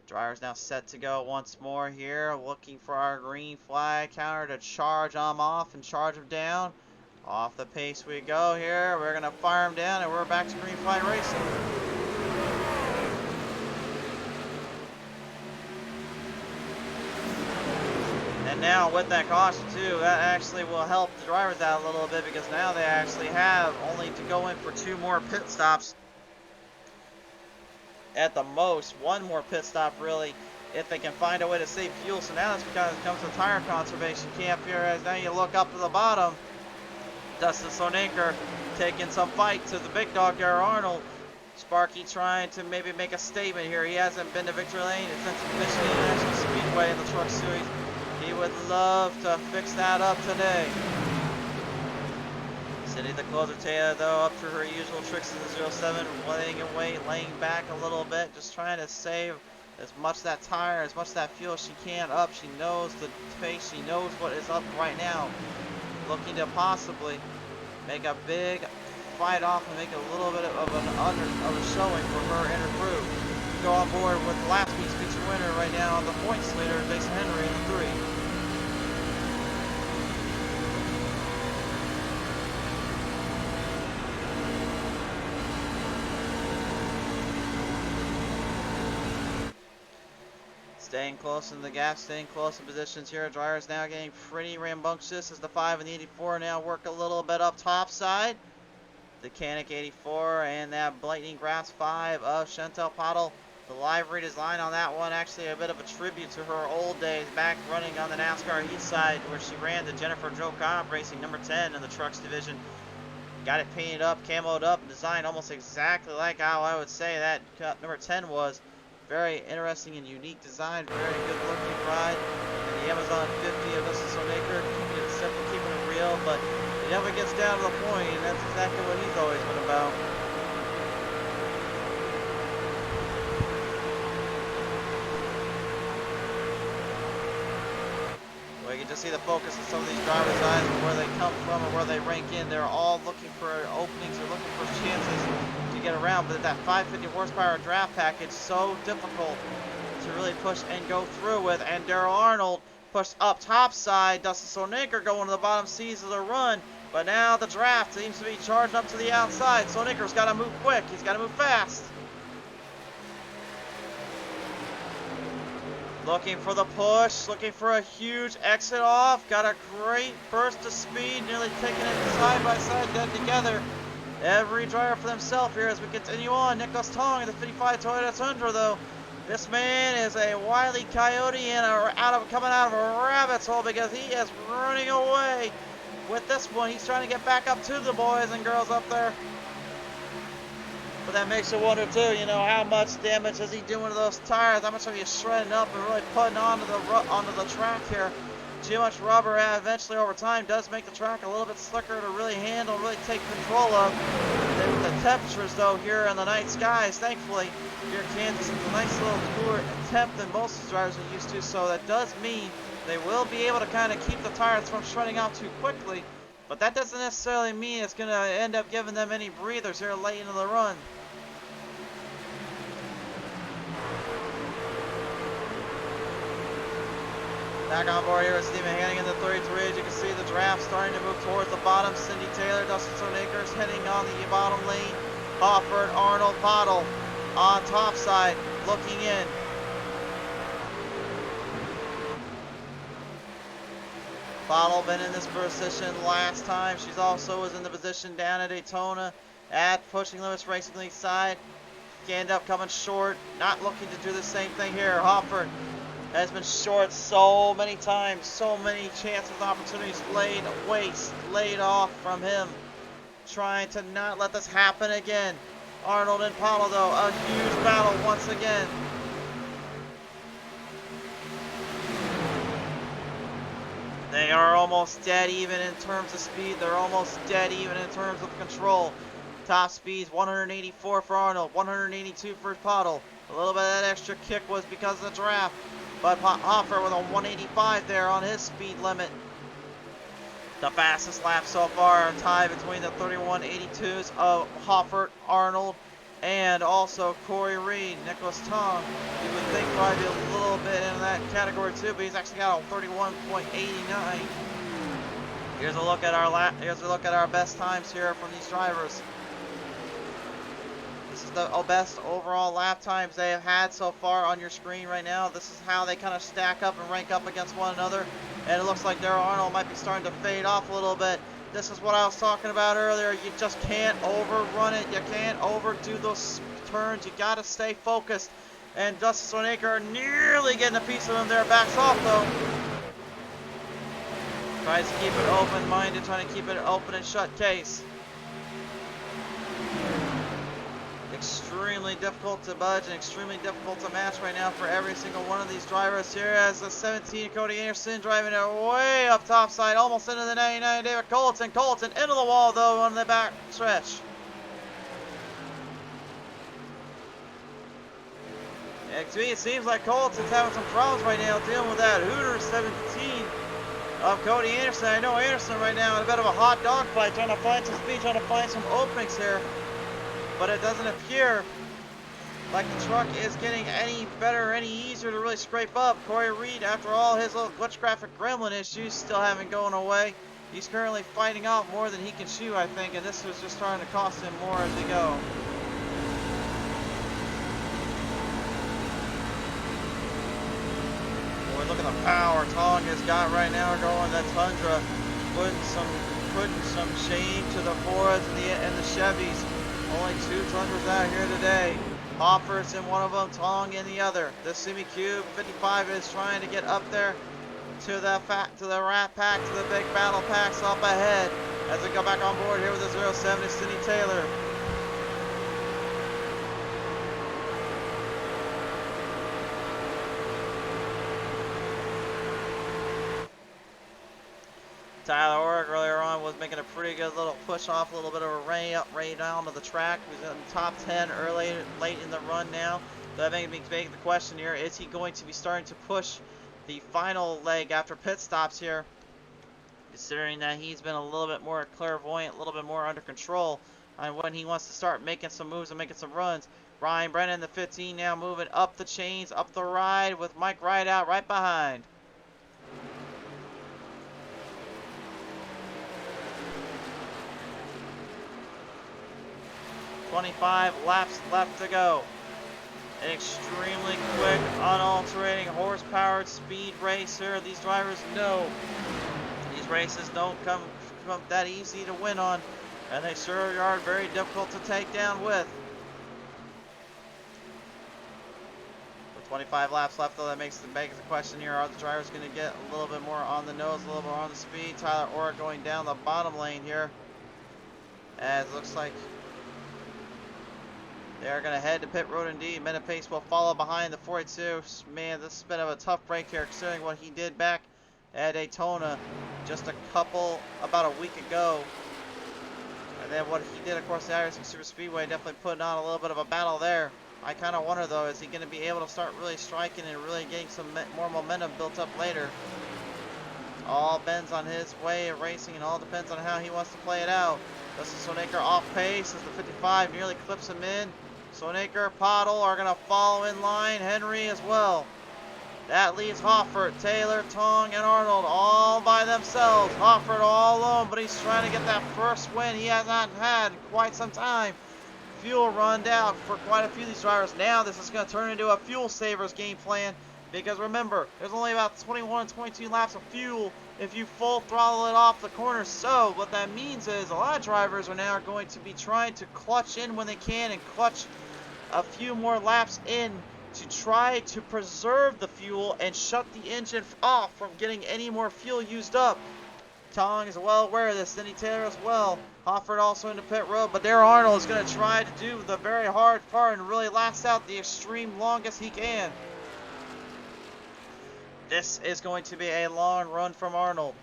Driver's now set to go once more here, looking for our green flag counter to charge them off and charge them down. Off the pace we go here. We're going to fire them down, and we're back to green flag racing. And now with that caution too, that actually will help the drivers out a little bit, because now they actually have only to go in for 2 more pit stops. At the most, 1 more pit stop really, if they can find a way to save fuel. So now it's because it comes to tire conservation camp here, as now you look up to the bottom. Dustin Sonaker taking some fight to the big dog, Darrell Arnold. Sparky trying to maybe make a statement here. He hasn't been to victory lane since Michigan National Speedway in the Truck Series. He would love to fix that up today. City the closer Taylor though, up to her usual tricks in the 07, laying back a little bit, just trying to save as much that tire, as much that fuel as she can up. She knows the pace, she knows what is up right now. Looking to possibly make a big fight off and make a little bit of a showing for her and her crew. Go on board with last week's feature winner right now on the points leader, Jason Henry in the 3. Staying close in the gap, staying close in positions here. Drivers now getting pretty rambunctious as the 5 and the 84 now work a little bit up top side. The Canic 84 and that Lightning Wrapz 5 of Chantel Pottle. The live redesign on that one, actually a bit of a tribute to her old days back running on the NASCAR Heat side, where she ran the Jennifer Jo Cobb Racing number 10 in the trucks division. Got it painted up, camoed up, designed almost exactly like how I would say that number 10 was. Very interesting and unique design, very good looking ride. And the Amazon 50 of Dustin Sonaker, keeping it simple, keeping it real, but he never gets down to the point, and that's exactly what he's always been about. Well, you can just see the focus of some of these drivers' eyes and where they come from and where they rank in. They're all looking for openings, they're looking for chances to get around, but that 550 horsepower draft package so difficult to really push and go through with. And Darrell Arnold pushed up top side. Dustin Sonaker going to the bottom seas of the run, but now the draft seems to be charged up to the outside. Sonaker's got to move quick, he's got to move fast. Looking for the push, looking for a huge exit off. Got a great burst of speed, nearly taking it side by side, dead together. Every driver for themselves here as we continue on. Nicholas Tong in the 55 Toyota Tundra though This man is a wily coyote and coming out of a rabbit's hole because he is running away. With this one, he's trying to get back up to the boys and girls up there. But that makes you wonder too, you know, how much damage is he doing to those tires? How much are you shredding up and really putting onto the track here? Too much rubber eventually over time does make the track a little bit slicker to really handle, really take control of. The temperatures though here in the night skies, thankfully, here in Kansas, it's a nice little cooler temp than most of the drivers are used to, so that does mean they will be able to kind of keep the tires from shredding out too quickly, but that doesn't necessarily mean it's going to end up giving them any breathers here late into the run. Back on board here with Stephen Hanning in the 33. As you can see, the draft starting to move towards the bottom. Cindy Taylor, Dustin Sonakers heading on the bottom lane. Hofford, Arnold, Pottle on top side, looking in. Pottle been in this position last time. She's also was in the position down at Daytona at Pushing Limits Racing League side. She ended up coming short, not looking to do the same thing here. Hofford has been short so many times, so many chances and opportunities laid off from him. Trying to not let this happen again. Arnold and Pottle though, a huge battle once again. They are almost dead even in terms of speed. They're almost dead even in terms of control. Top speeds 184 for Arnold, 182 for Pottle. A little bit of that extra kick was because of the draft. But Hoffer with a 185 there on his speed limit. The fastest lap so far, a tie between the 31.82s of Hoffert, Arnold, and also Corey Reed, Nicholas Tong. You would think probably a little bit in that category too, but he's actually got a 31.89. Here's a look at our best times here from these drivers. This is the best overall lap times they have had so far on your screen right now. This is how they kind of stack up and rank up against one another. And it looks like Darrell Arnold might be starting to fade off a little bit. This is what I was talking about earlier. You just can't overrun it. You can't overdo those turns. You got to stay focused. And Dustin Sonaker are nearly getting a piece of him there. Backs off though. Tries to keep it open-minded, trying to keep it open and shut case. Extremely difficult to budge and extremely difficult to match right now for every single one of these drivers here, as the 17 Cody Anderson driving it way up top side, almost into the 99 David Colton into the wall though on the back stretch. To me it seems like Colton's having some problems right now dealing with that Hooters 17 of Cody Anderson. I know Anderson right now in a bit of a hot dog fight, trying to find some speed, trying to find some openings here. But it doesn't appear like the truck is getting any better or any easier to really scrape up. Corey Reed, after all his little glitch graphic gremlin issues still haven't gone away, he's currently fighting off more than he can chew, I think, and this was just starting to cost him more as they go. Boy, look at the power Tong has got right now going. That Tundra putting some shame to the Fords and the Chevys. Only two Tundras out here today. Hoffer's in one of them, Tong in the other. The Semi Cube 55 is trying to get up there to the Rat Pack, to the big battle packs up ahead. As we go back on board here with the 07 is Cindy Taylor. Tyler Orrick earlier on was making a pretty good little push off, a little bit of a ray down to the track. He's in the top 10 late in the run now. So that makes me make the question here, is he going to be starting to push the final leg after pit stops here? Considering that he's been a little bit more clairvoyant, a little bit more under control on when he wants to start making some moves and making some runs. Ryan Brennan, the 15, now moving up the chains, up the ride with Mike Rideout right behind. .25 laps left to go. An extremely quick, unalterating, horse-powered speed race here. These drivers know these races don't come that easy to win on, and they sure are very difficult to take down with. 25 laps left, though. That makes the question here. Are the drivers going to get a little bit more on the nose, a little more on the speed? Tyler Orr going down the bottom lane here. As it looks like they're going to head to pit road indeed. Minute Pace will follow behind the 42. Man, this has been a tough break here considering what he did back at Daytona just about a week ago. And then what he did, of course, the iRacing Super Speedway, definitely putting on a little bit of a battle there. I kind of wonder, though, is he going to be able to start really striking and really getting some more momentum built up later? All bends on his way of racing and all depends on how he wants to play it out. Justin Sonaker off pace as the 55 nearly clips him in. Sonaker, Pottle are going to follow in line. Henry as well. That leaves Hoffert, Taylor, Tong, and Arnold all by themselves. Hoffert all alone, but he's trying to get that first win he has not had in quite some time. Fuel run out for quite a few of these drivers. Now this is going to turn into a fuel savers game plan because remember, there's only about 21 and 22 laps of fuel if you full throttle it off the corner. So what that means is a lot of drivers are now going to be trying to clutch in when they can and clutch a few more laps in to try to preserve the fuel and shut the engine off from getting any more fuel used up. Tong is well aware of this, Cindy Taylor as well. Hoffert also into pit road, but Darrell Arnold is going to try to do the very hard part and really last out the extreme longest he can. This is going to be a long run from Arnold.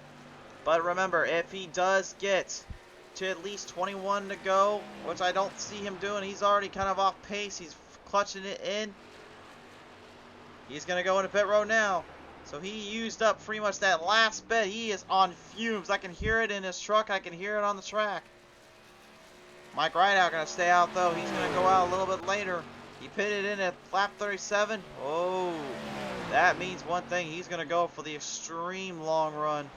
But remember, if he does get to at least 21 to go, which I don't see him doing, he's already kind of off pace, he's clutching it in. He's going to go into pit road now. So he used up pretty much that last bit. He is on fumes. I can hear it in his truck. I can hear it on the track. Mike Rideout going to stay out, though. He's going to go out a little bit later. He pitted in at lap 37. Oh, that means one thing. He's going to go for the extreme long run.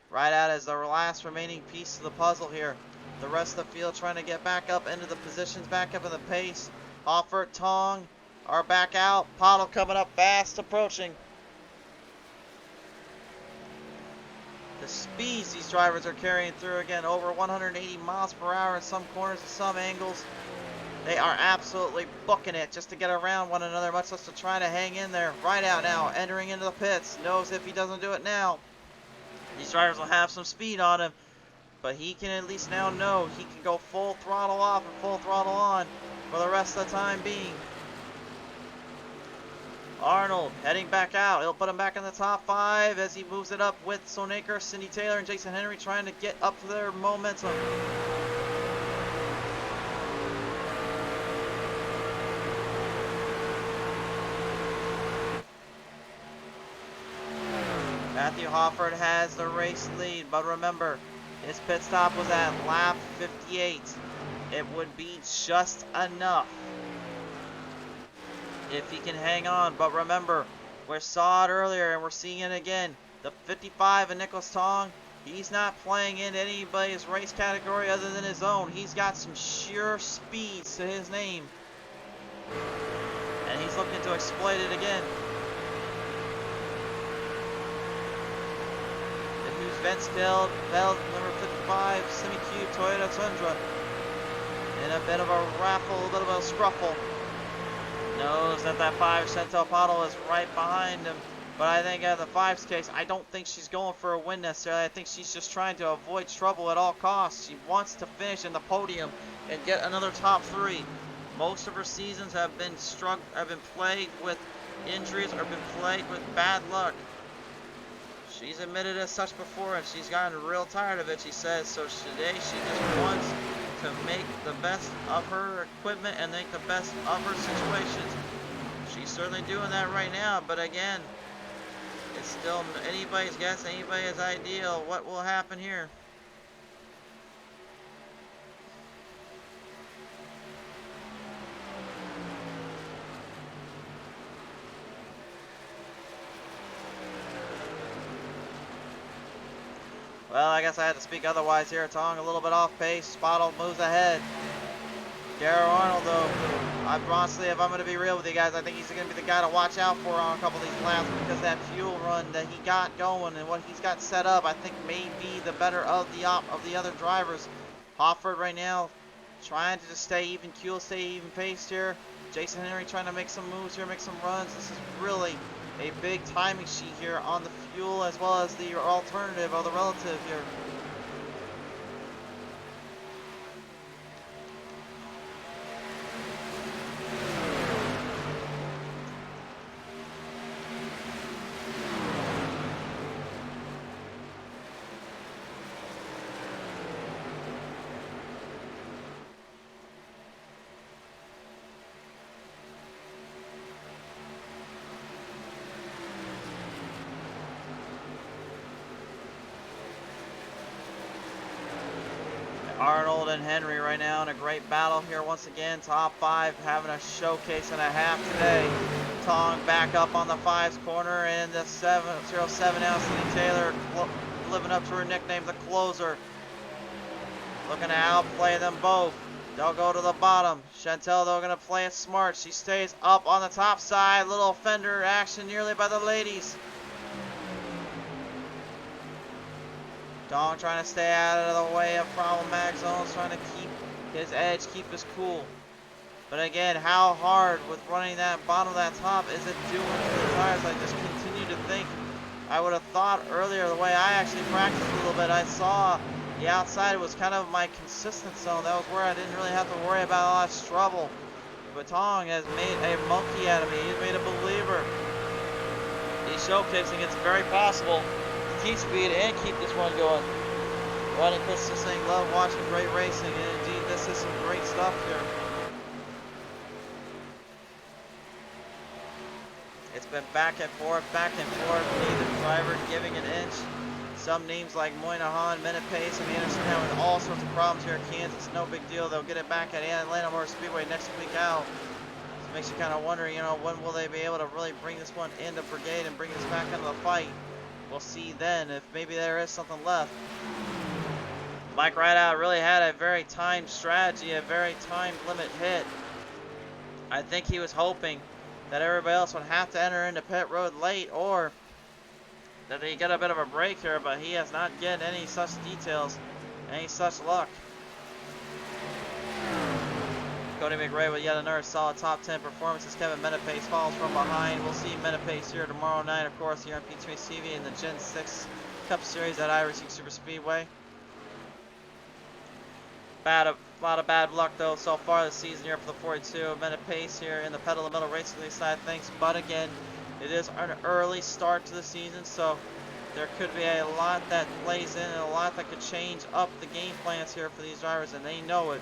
Rideout is the last remaining piece of the puzzle here. The rest of the field trying to get back up into the positions, back up in the pace. Hoffert, Tong are back out. Pottle coming up fast, approaching. The speeds these drivers are carrying through, again, over 180 miles per hour in some corners and some angles. They are absolutely booking it just to get around one another, much less to try to hang in there. Rideout now, entering into the pits. Knows if he doesn't do it now, these drivers will have some speed on him. But he can at least now know he can go full throttle off and full throttle on for the rest of the time being. Arnold heading back out. He'll put him back in the top 5 as he moves it up with Sonaker, Cindy Taylor, and Jason Henry trying to get up to their momentum. Matthew Hoffert has the race lead, but remember, his pit stop was at lap 58. It would be just enough if he can hang on. But remember, we saw it earlier and we're seeing it again. The 55 and Nicholas Tong, he's not playing in anybody's race category other than his own. He's got some sheer speeds to his name. And he's looking to exploit it again. Venskill, number 55, semi-cube Toyota Tundra. In a bit of a raffle, a bit of a scruffle. Knows that 5 Chantel Pottle is right behind him. But I think in the 5's case, I don't think she's going for a win necessarily. I think she's just trying to avoid trouble at all costs. She wants to finish in the podium and get another top 3. Most of her seasons have been plagued with injuries or been plagued with bad luck. She's admitted as such before, and she's gotten real tired of it, she says. So today she just wants to make the best of her equipment and make the best of her situations. She's certainly doing that right now, but again, it's still anybody's guess, anybody's ideal what will happen here. Well, I guess I had to speak otherwise here. Tong a little bit off pace. Spottle moves ahead. Darrell Arnold, though, honestly, if I'm going to be real with you guys, I think he's going to be the guy to watch out for on a couple of these laps because that fuel run that he got going and what he's got set up, I think may be the better of the other drivers. Hoffert right now trying to just stay even keel, stay even paced here. Jason Henry trying to make some moves here, make some runs. This is really a big timing sheet here on the fuel as well as the alternative or the relative here. Arnold and Henry right now in a great battle here once again. Top 5 having a showcase and a half today. Tong back up on the 5's corner, and the 07 now, Cindy Taylor living up to her nickname, the closer. Looking to outplay them both. They'll go to the bottom. Chantel, though, going to play it smart. She stays up on the top side. Little fender action nearly by the ladies. Dong trying to stay out of the way of problematic zones, trying to keep his edge, keep his cool. But again, how hard with running that bottom of that top is it doing to the tires? I just continue to think, I would have thought earlier the way I actually practiced a little bit, I saw the outside was kind of my consistent zone. That was where I didn't really have to worry about a lot of trouble. But Tong has made a monkey out of me. He's made a believer. He's showcasing it's very possible to keep speed and keep this run going. Running consistently, love watching great racing, and indeed this is some great stuff here. It's been back and forth, neither driver giving an inch. Some names like Moynihan, Minute Pace, and Anderson having all sorts of problems here at Kansas. No big deal. They'll get it back at Atlanta Motor Speedway next week out. So it makes you kind of wonder, you know, when will they be able to really bring this one into Brigade and bring this back into the fight? We'll see then if maybe there is something left. Mike Rideout really had a very timed strategy, a very time limit hit. I think he was hoping that everybody else would have to enter into pit road late, or that they get a bit of a break here, but he has not get any such details, any such luck. Cody McRae with yet another solid top 10 performance as Kevin Menapace falls from behind. We'll see Menapace here tomorrow night, of course, here on PTM Racing TV in the Gen 6 Cup Series at iRacing Super Speedway. A lot of bad luck though so far this season here for the 42. Menapace here in the pedal to metal racing side of things, but again, it is an early start to the season, so there could be a lot that plays in and a lot that could change up the game plans here for these drivers, and they know it.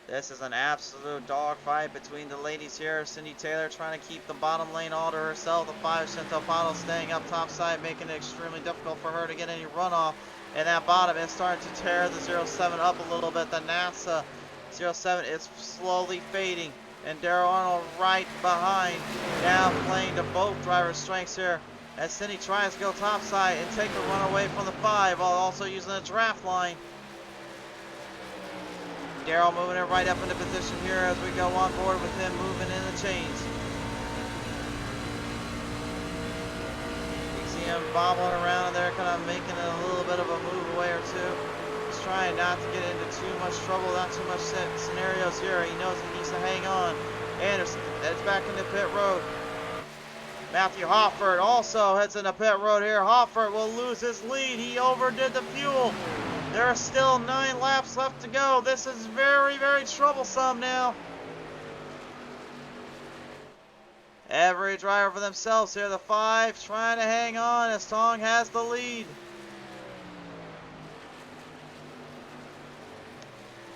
This is an absolute dogfight between the ladies here. Cindy Taylor trying to keep the bottom lane all to herself. The 5 Chantel Paddle staying up top side, making it extremely difficult for her to get any runoff. And that bottom is starting to tear the 07 up a little bit. The NASA 07 is slowly fading. And Darrell Arnold right behind. Now playing to both drivers' strengths here as Cindy tries to go top side and take the run away from the 5 while also using a draft line. Darrell moving it right up into position here as we go on board with him moving in the chains. You see him bobbling around there, kind of making a little bit of a move away or two. He's trying not to get into too much trouble, not too much scenarios here. He knows he needs to hang on. Anderson heads back into pit road. Matthew Hoffert also heads into pit road here. Hoffert will lose his lead. He overdid the fuel. There are still 9 laps left to go. This is very, very troublesome now. Every driver for themselves here. The 5 trying to hang on as Tong has the lead.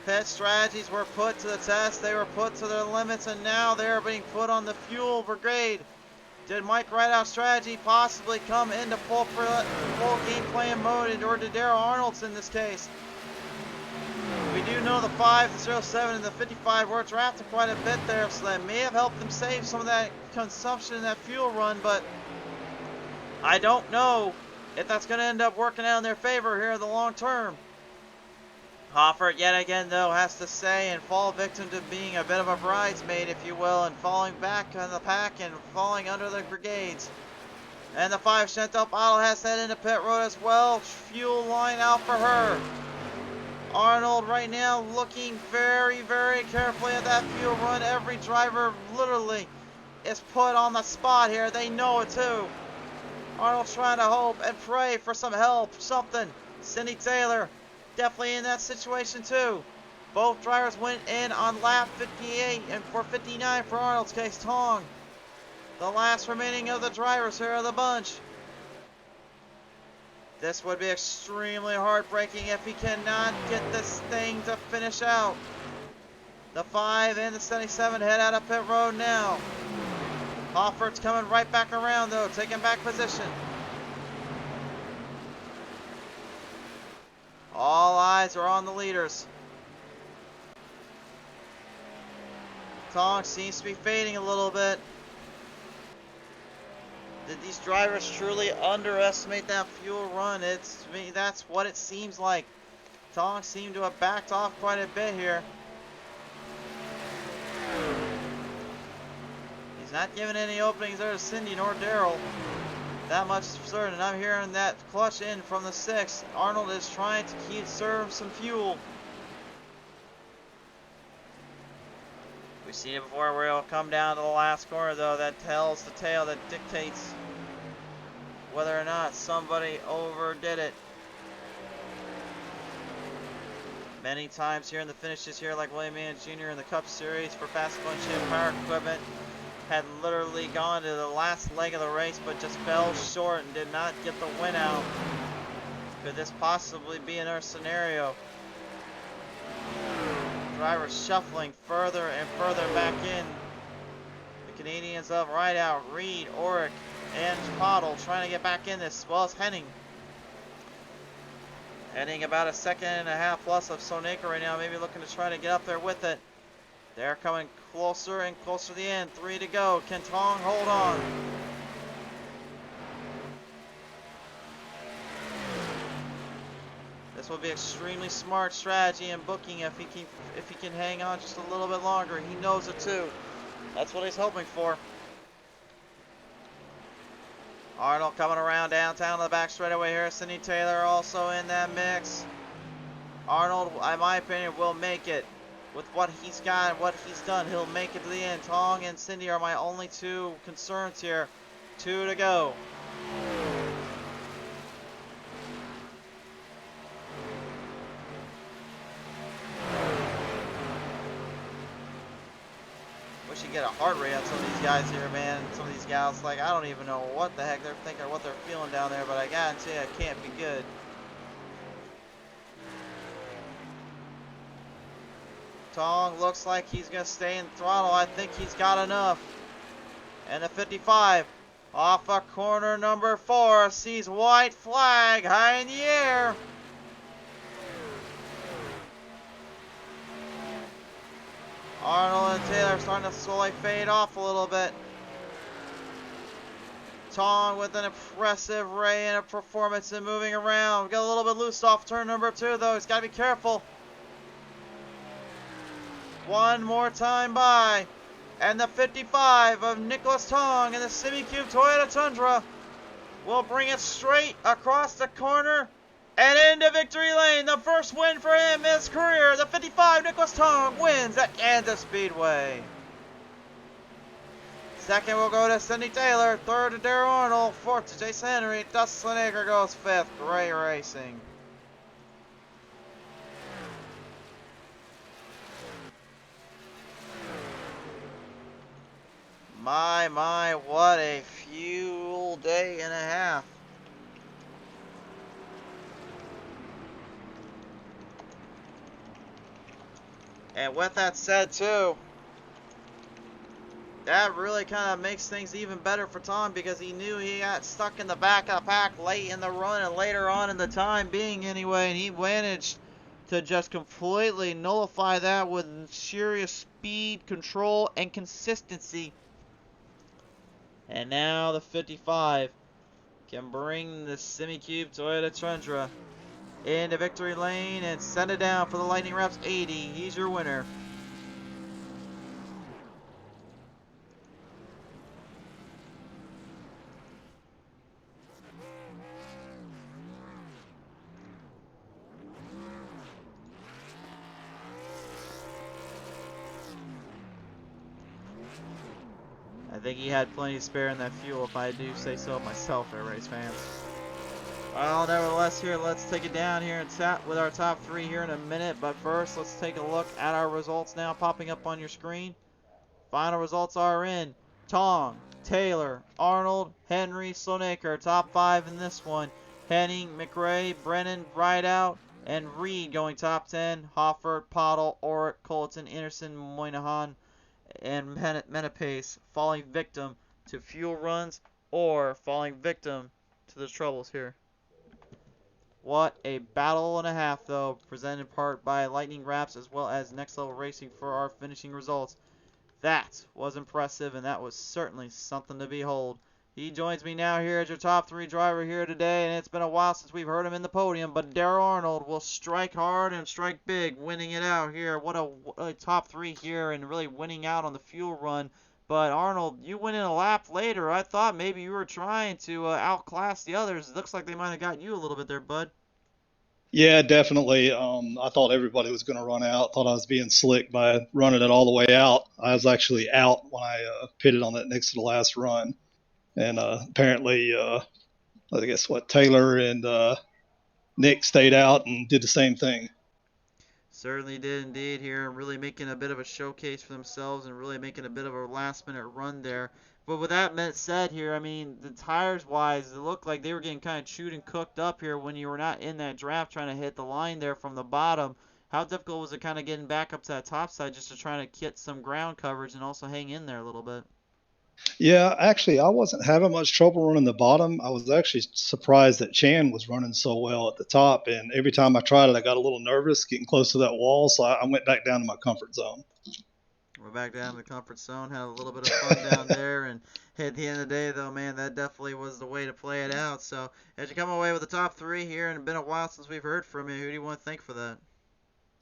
Pit strategies were put to the test. They were put to their limits, and now they are being put on the fuel brigade. Did Mike Rideout's strategy possibly come into full game plan mode, or did Darrell Arnold's in this case? We do know the 5, the 07, and the 55 were drafted quite a bit there, so that may have helped them save some of that consumption in that fuel run, but I don't know if that's going to end up working out in their favor here in the long term. Hoffert yet again, though, has to say, and fall victim to being a bit of a bridesmaid, if you will, and falling back on the pack and falling under the brigades. And the 5 Chantal Bottle has head into pit road as well. Fuel line out for her. Arnold right now looking very, very carefully at that fuel run. Every driver literally is put on the spot here. They know it too. Arnold's trying to hope and pray for some help, something. Cindy Taylor definitely in that situation too. Both drivers went in on lap 58 and for 59 for Arnold's case. Tong, the last remaining of the drivers here of the bunch. This would be extremely heartbreaking if he cannot get this thing to finish out. The 5 and the 77 head out of pit road now. Hoffert's coming right back around though, taking back position. All eyes are on the leaders. Tong seems to be fading a little bit. Did these drivers truly underestimate that fuel run? That's what it seems like. Tong seemed to have backed off quite a bit here. He's not giving any openings there to Cindy nor Daryl. That much is certain. I'm hearing that clutch in from the 6. Arnold is trying to conserve some fuel. We've seen it before where it'll come down to the last corner though. That tells the tale that dictates whether or not somebody overdid it. Many times here in the finishes here, like William Mann Jr. in the Cup Series for Fast Punch and Power Equipment, had literally gone to the last leg of the race but just fell short and did not get the win out. Could this possibly be another scenario? Drivers shuffling further and further back in. The Canadians up right out. Reed, Oric, and Pottle trying to get back in this, as well as Henning. Henning about a second and a half plus of Sonaker right now, maybe looking to try to get up there with it. They're coming closer and closer to the end. 3 to go. Can Tong hold on? This will be extremely smart strategy and booking if he can hang on just a little bit longer. He knows it too. That's what he's hoping for. Arnold coming around downtown to the back straightaway here. Cindy Taylor also in that mix. Arnold, in my opinion, will make it. With what he's got and what he's done, he'll make it to the end. Tong and Cindy are my only 2 concerns here. 2 to go. Wish you get a heart rate on some of these guys here, man. Some of these gals, like, I don't even know what the heck they're thinking or what they're feeling down there, but I guarantee you it can't be good. Tong looks like he's going to stay in throttle. I think he's got enough. And the 55 off of corner number 4 sees white flag high in the air. Arnold and Taylor starting to slowly fade off a little bit. Tong with an impressive ray and a performance and moving around. Got a little bit loose off turn number 2 though. He's got to be careful. One more time by. And the 55 of Nicholas Tong in the Semi-Cube Toyota Tundra will bring it straight across the corner and into victory lane. The first win for him in his career. The 55 Nicholas Tong wins at Kansas Speedway. Second will go to Cindy Taylor. Third to Darrell Arnold. Fourth to Jason Henry. Dustin Sonaker goes 5th. Great racing. My, what a fuel day and a half. And with that said too, that really kind of makes things even better for Tom because he knew he got stuck in the back of the pack late in the run and later on in the time being anyway, and he managed to just completely nullify that with serious speed, control, and consistency. And now the 55 can bring the Semi-Cube Toyota Tundra into victory lane and send it down for the Lightning Wrapz 80. He's your winner. I think he had plenty to spare in that fuel, if I do say so myself, there, race fans. Well, nevertheless, here, let's take it down here and chat with our top 3 here in a minute. But first, let's take a look at our results now popping up on your screen. Final results are in. Tong, Taylor, Arnold, Henry, Slonaker, top 5 in this one. Henning, McRae, Brennan, Rideout, and Reed going top 10. Hoffert, Pottle, Orrick, Colton, Anderson, Moynihan, and Menapace falling victim to fuel runs or falling victim to the troubles here. What a battle and a half, though, presented in part by Lightning Wrapz as well as Next Level Racing for our finishing results. That was impressive, and that was certainly something to behold. He joins me now here as your top 3 driver here today, and it's been a while since we've heard him in the podium, but Darrell Arnold will strike hard and strike big, winning it out here. What a top 3 here and really winning out on the fuel run. But Arnold, you went in a lap later. I thought maybe you were trying to outclass the others. It looks like they might have got you a little bit there, bud. Yeah, definitely. I thought everybody was going to run out. Thought I was being slick by running it all the way out. I was actually out when I pitted on that next to the last run. And apparently, I guess Taylor and Nick stayed out and did the same thing. Certainly did indeed here, really making a bit of a showcase for themselves and really making a bit of a last-minute run there. But with that said here, I mean, the tires-wise, it looked like they were getting kind of chewed and cooked up here when you were not in that draft trying to hit the line there from the bottom. How difficult was it kind of getting back up to that top side just to try to get some ground coverage and also hang in there a little bit? Yeah, actually, I wasn't having much trouble running the bottom. I was actually surprised that Chan was running so well at the top. And every time I tried it, I got a little nervous getting close to that wall. So I went back down to my comfort zone. We're back down to the comfort zone, had a little bit of fun down there, and at the end of the day, though, man, that definitely was the way to play it out. So, as you come away with the top 3 here, and it's been a while since we've heard from you, who do you want to thank for that?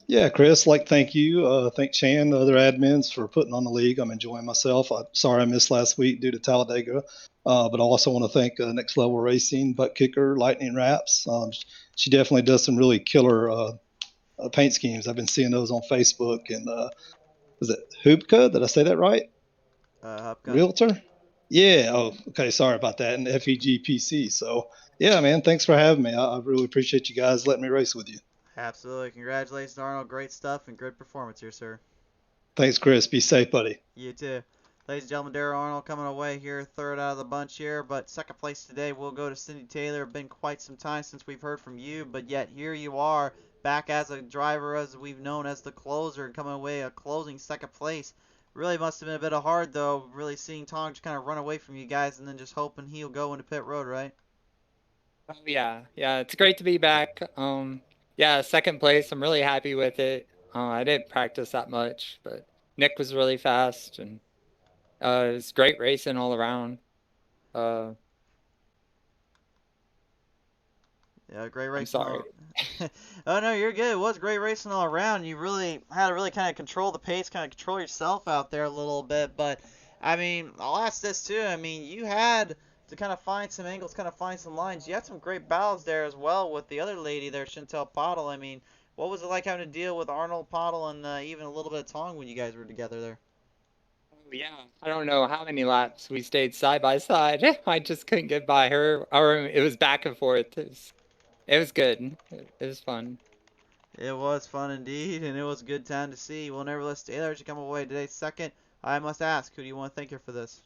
Yeah, Chris, thank you. Thank Chan, the other admins for putting on the league. I'm enjoying myself. I'm sorry I missed last week due to Talladega. But I also want to thank Next Level Racing, Butt Kicker, Lightning Wrapz. She definitely does some really killer paint schemes. I've been seeing those on Facebook. And was it Hubka? Did I say that right? Hubka. Realtor? Yeah. Oh, okay. Sorry about that. And FEGPC. So, yeah, man, thanks for having me. I really appreciate you guys letting me race with you. Absolutely. Congratulations, Arnold. Great stuff and good performance here, sir. Thanks, Chris. Be safe, buddy. You too. Ladies and gentlemen, Darrell Arnold coming away here third out of the bunch here, but second place today will go to Cindy Taylor. Been quite some time since we've heard from you, but yet here you are back as a driver as we've known as the closer and coming away a closing second place. Really must have been a bit of hard, though, really seeing Tom just kind of run away from you guys and then just hoping he'll go into pit road, right? Yeah, it's great to be back. Yeah, second place. I'm really happy with it. I didn't practice that much, but Nick was really fast, and it was great racing all around. Yeah, great racing. I'm sorry. Oh no, you're good. It was great racing all around. You really had to really kind of control the pace, kind of control yourself out there a little bit. But I mean, I'll ask this too. I mean, you had to kind of find some angles, kind of find some lines. You had some great battles there as well with the other lady there, Chantel Pottle. I mean, what was it like having to deal with Arnold Pottle and even a little bit of Tong when you guys were together there? Yeah, I don't know how many laps we stayed side by side. I just couldn't get by her. Or it was back and forth. It was good. It was fun. It was fun indeed, and it was a good time to see. Well, nevertheless, Taylor, as you come away today second, I must ask, who do you want to thank here for this?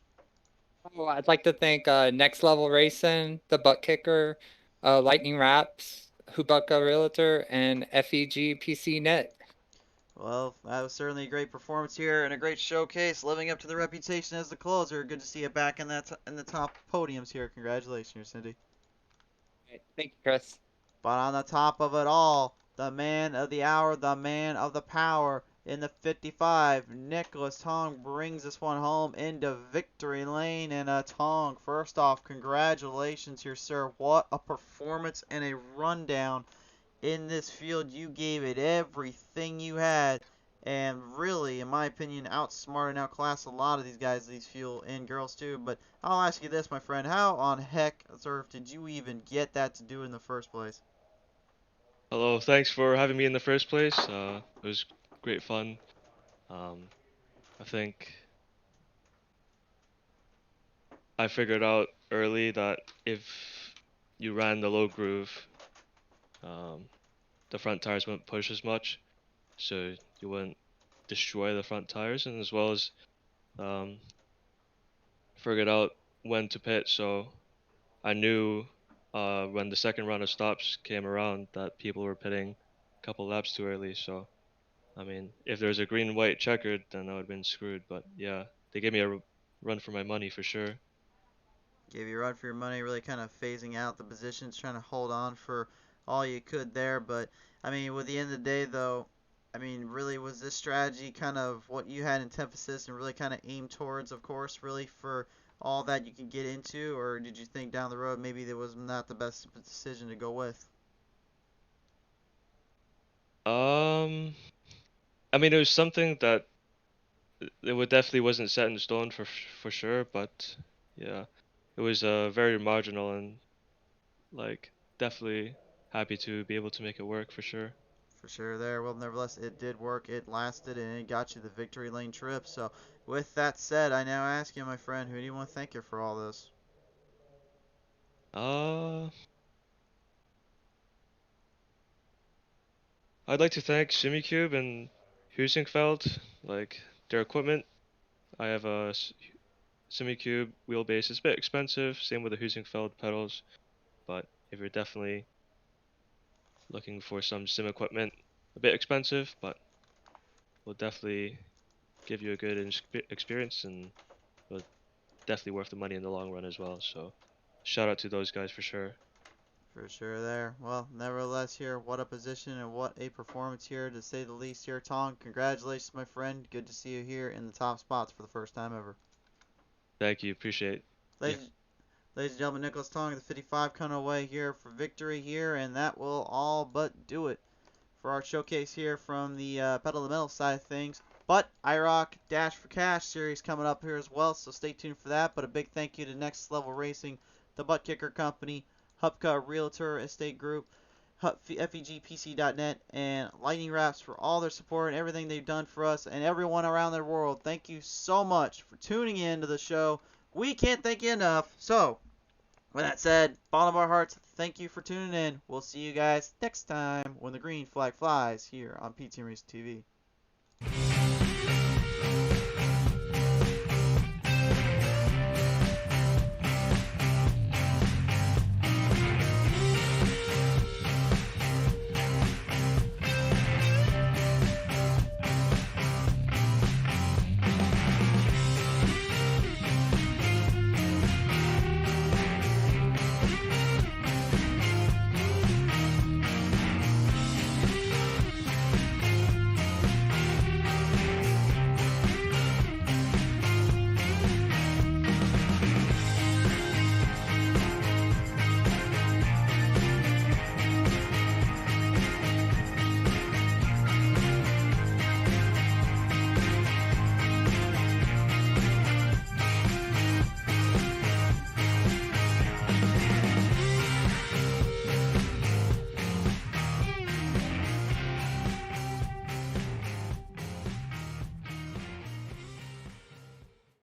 Oh, I'd like to thank Next Level Racing, the Butt Kicker, Lightning Wrapz, Hubka Realtor, and FEG PC Net. Well, that was certainly a great performance here and a great showcase, living up to the reputation as the closer. Good to see you back in in the top podiums here. Congratulations, Cindy. Right, thank you, Chris. But on the top of it all, the man of the hour, the man of the power in the 55, Nicholas Tong brings this one home into victory lane. And Tong, first off, congratulations here, sir. What a performance and a rundown in this field. You gave it everything you had, and really, in my opinion, outsmarted and outclassed a lot of these guys, these field and girls too. But I'll ask you this, my friend: how on heck earth did you even get that to do in the first place? Hello, thanks for having me in the first place. It was great fun. Um, I think I figured out early that if you ran the low groove, um, the front tires wouldn't push as much, so you wouldn't destroy the front tires, and as well as um, figured out when to pit. So I knew when the second round of stops came around that people were pitting a couple laps too early. So I mean, if there was a green-white checkered, then I would have been screwed. But yeah, they gave me a run for my money for sure. Gave you a run for your money, really kind of phasing out the positions, trying to hold on for all you could there. But, I mean, with the end of the day, though, I mean, really, was this strategy kind of what you had in emphasis and really kind of aimed towards, of course, really for all that you could get into? Or did you think down the road maybe that was not the best decision to go with? Um, I mean, it was something that definitely wasn't set in stone for sure, but yeah, it was very marginal and like definitely happy to be able to make it work for sure. For sure there. Well, nevertheless, it did work. It lasted, and it got you the victory lane trip. So, with that said, I now ask you, my friend, who do you want to thank you for all this? Uh, I'd like to thank SimiCube and Husingfeld, like their equipment. I have a SimiCube wheelbase. It's a bit expensive, same with the Husingfeld pedals, but if you're definitely looking for some sim equipment, a bit expensive, but will definitely give you a good experience and will definitely worth the money in the long run as well. So shout out to those guys for sure. For sure there. Well, nevertheless here, what a position and what a performance here, to say the least here. Tong, congratulations, my friend. Good to see you here in the top spots for the first time ever. Thank you, appreciate it. Ladies, ladies and gentlemen, Nicholas Tong, the 55 coming away here for victory here, and that will all but do it for our showcase here from the pedal to the metal side of things. But iRock Dash for Cash series coming up here as well, so stay tuned for that. But a big thank you to Next Level Racing, the Butt Kicker Company, Hubka Realtor Estate Group, FEGPC.net, and Lightning Wrapz for all their support and everything they've done for us and everyone around the world. Thank you so much for tuning in to the show. We can't thank you enough. So, with that said, bottom of our hearts, thank you for tuning in. We'll see you guys next time when the green flag flies here on PTM Racing TV.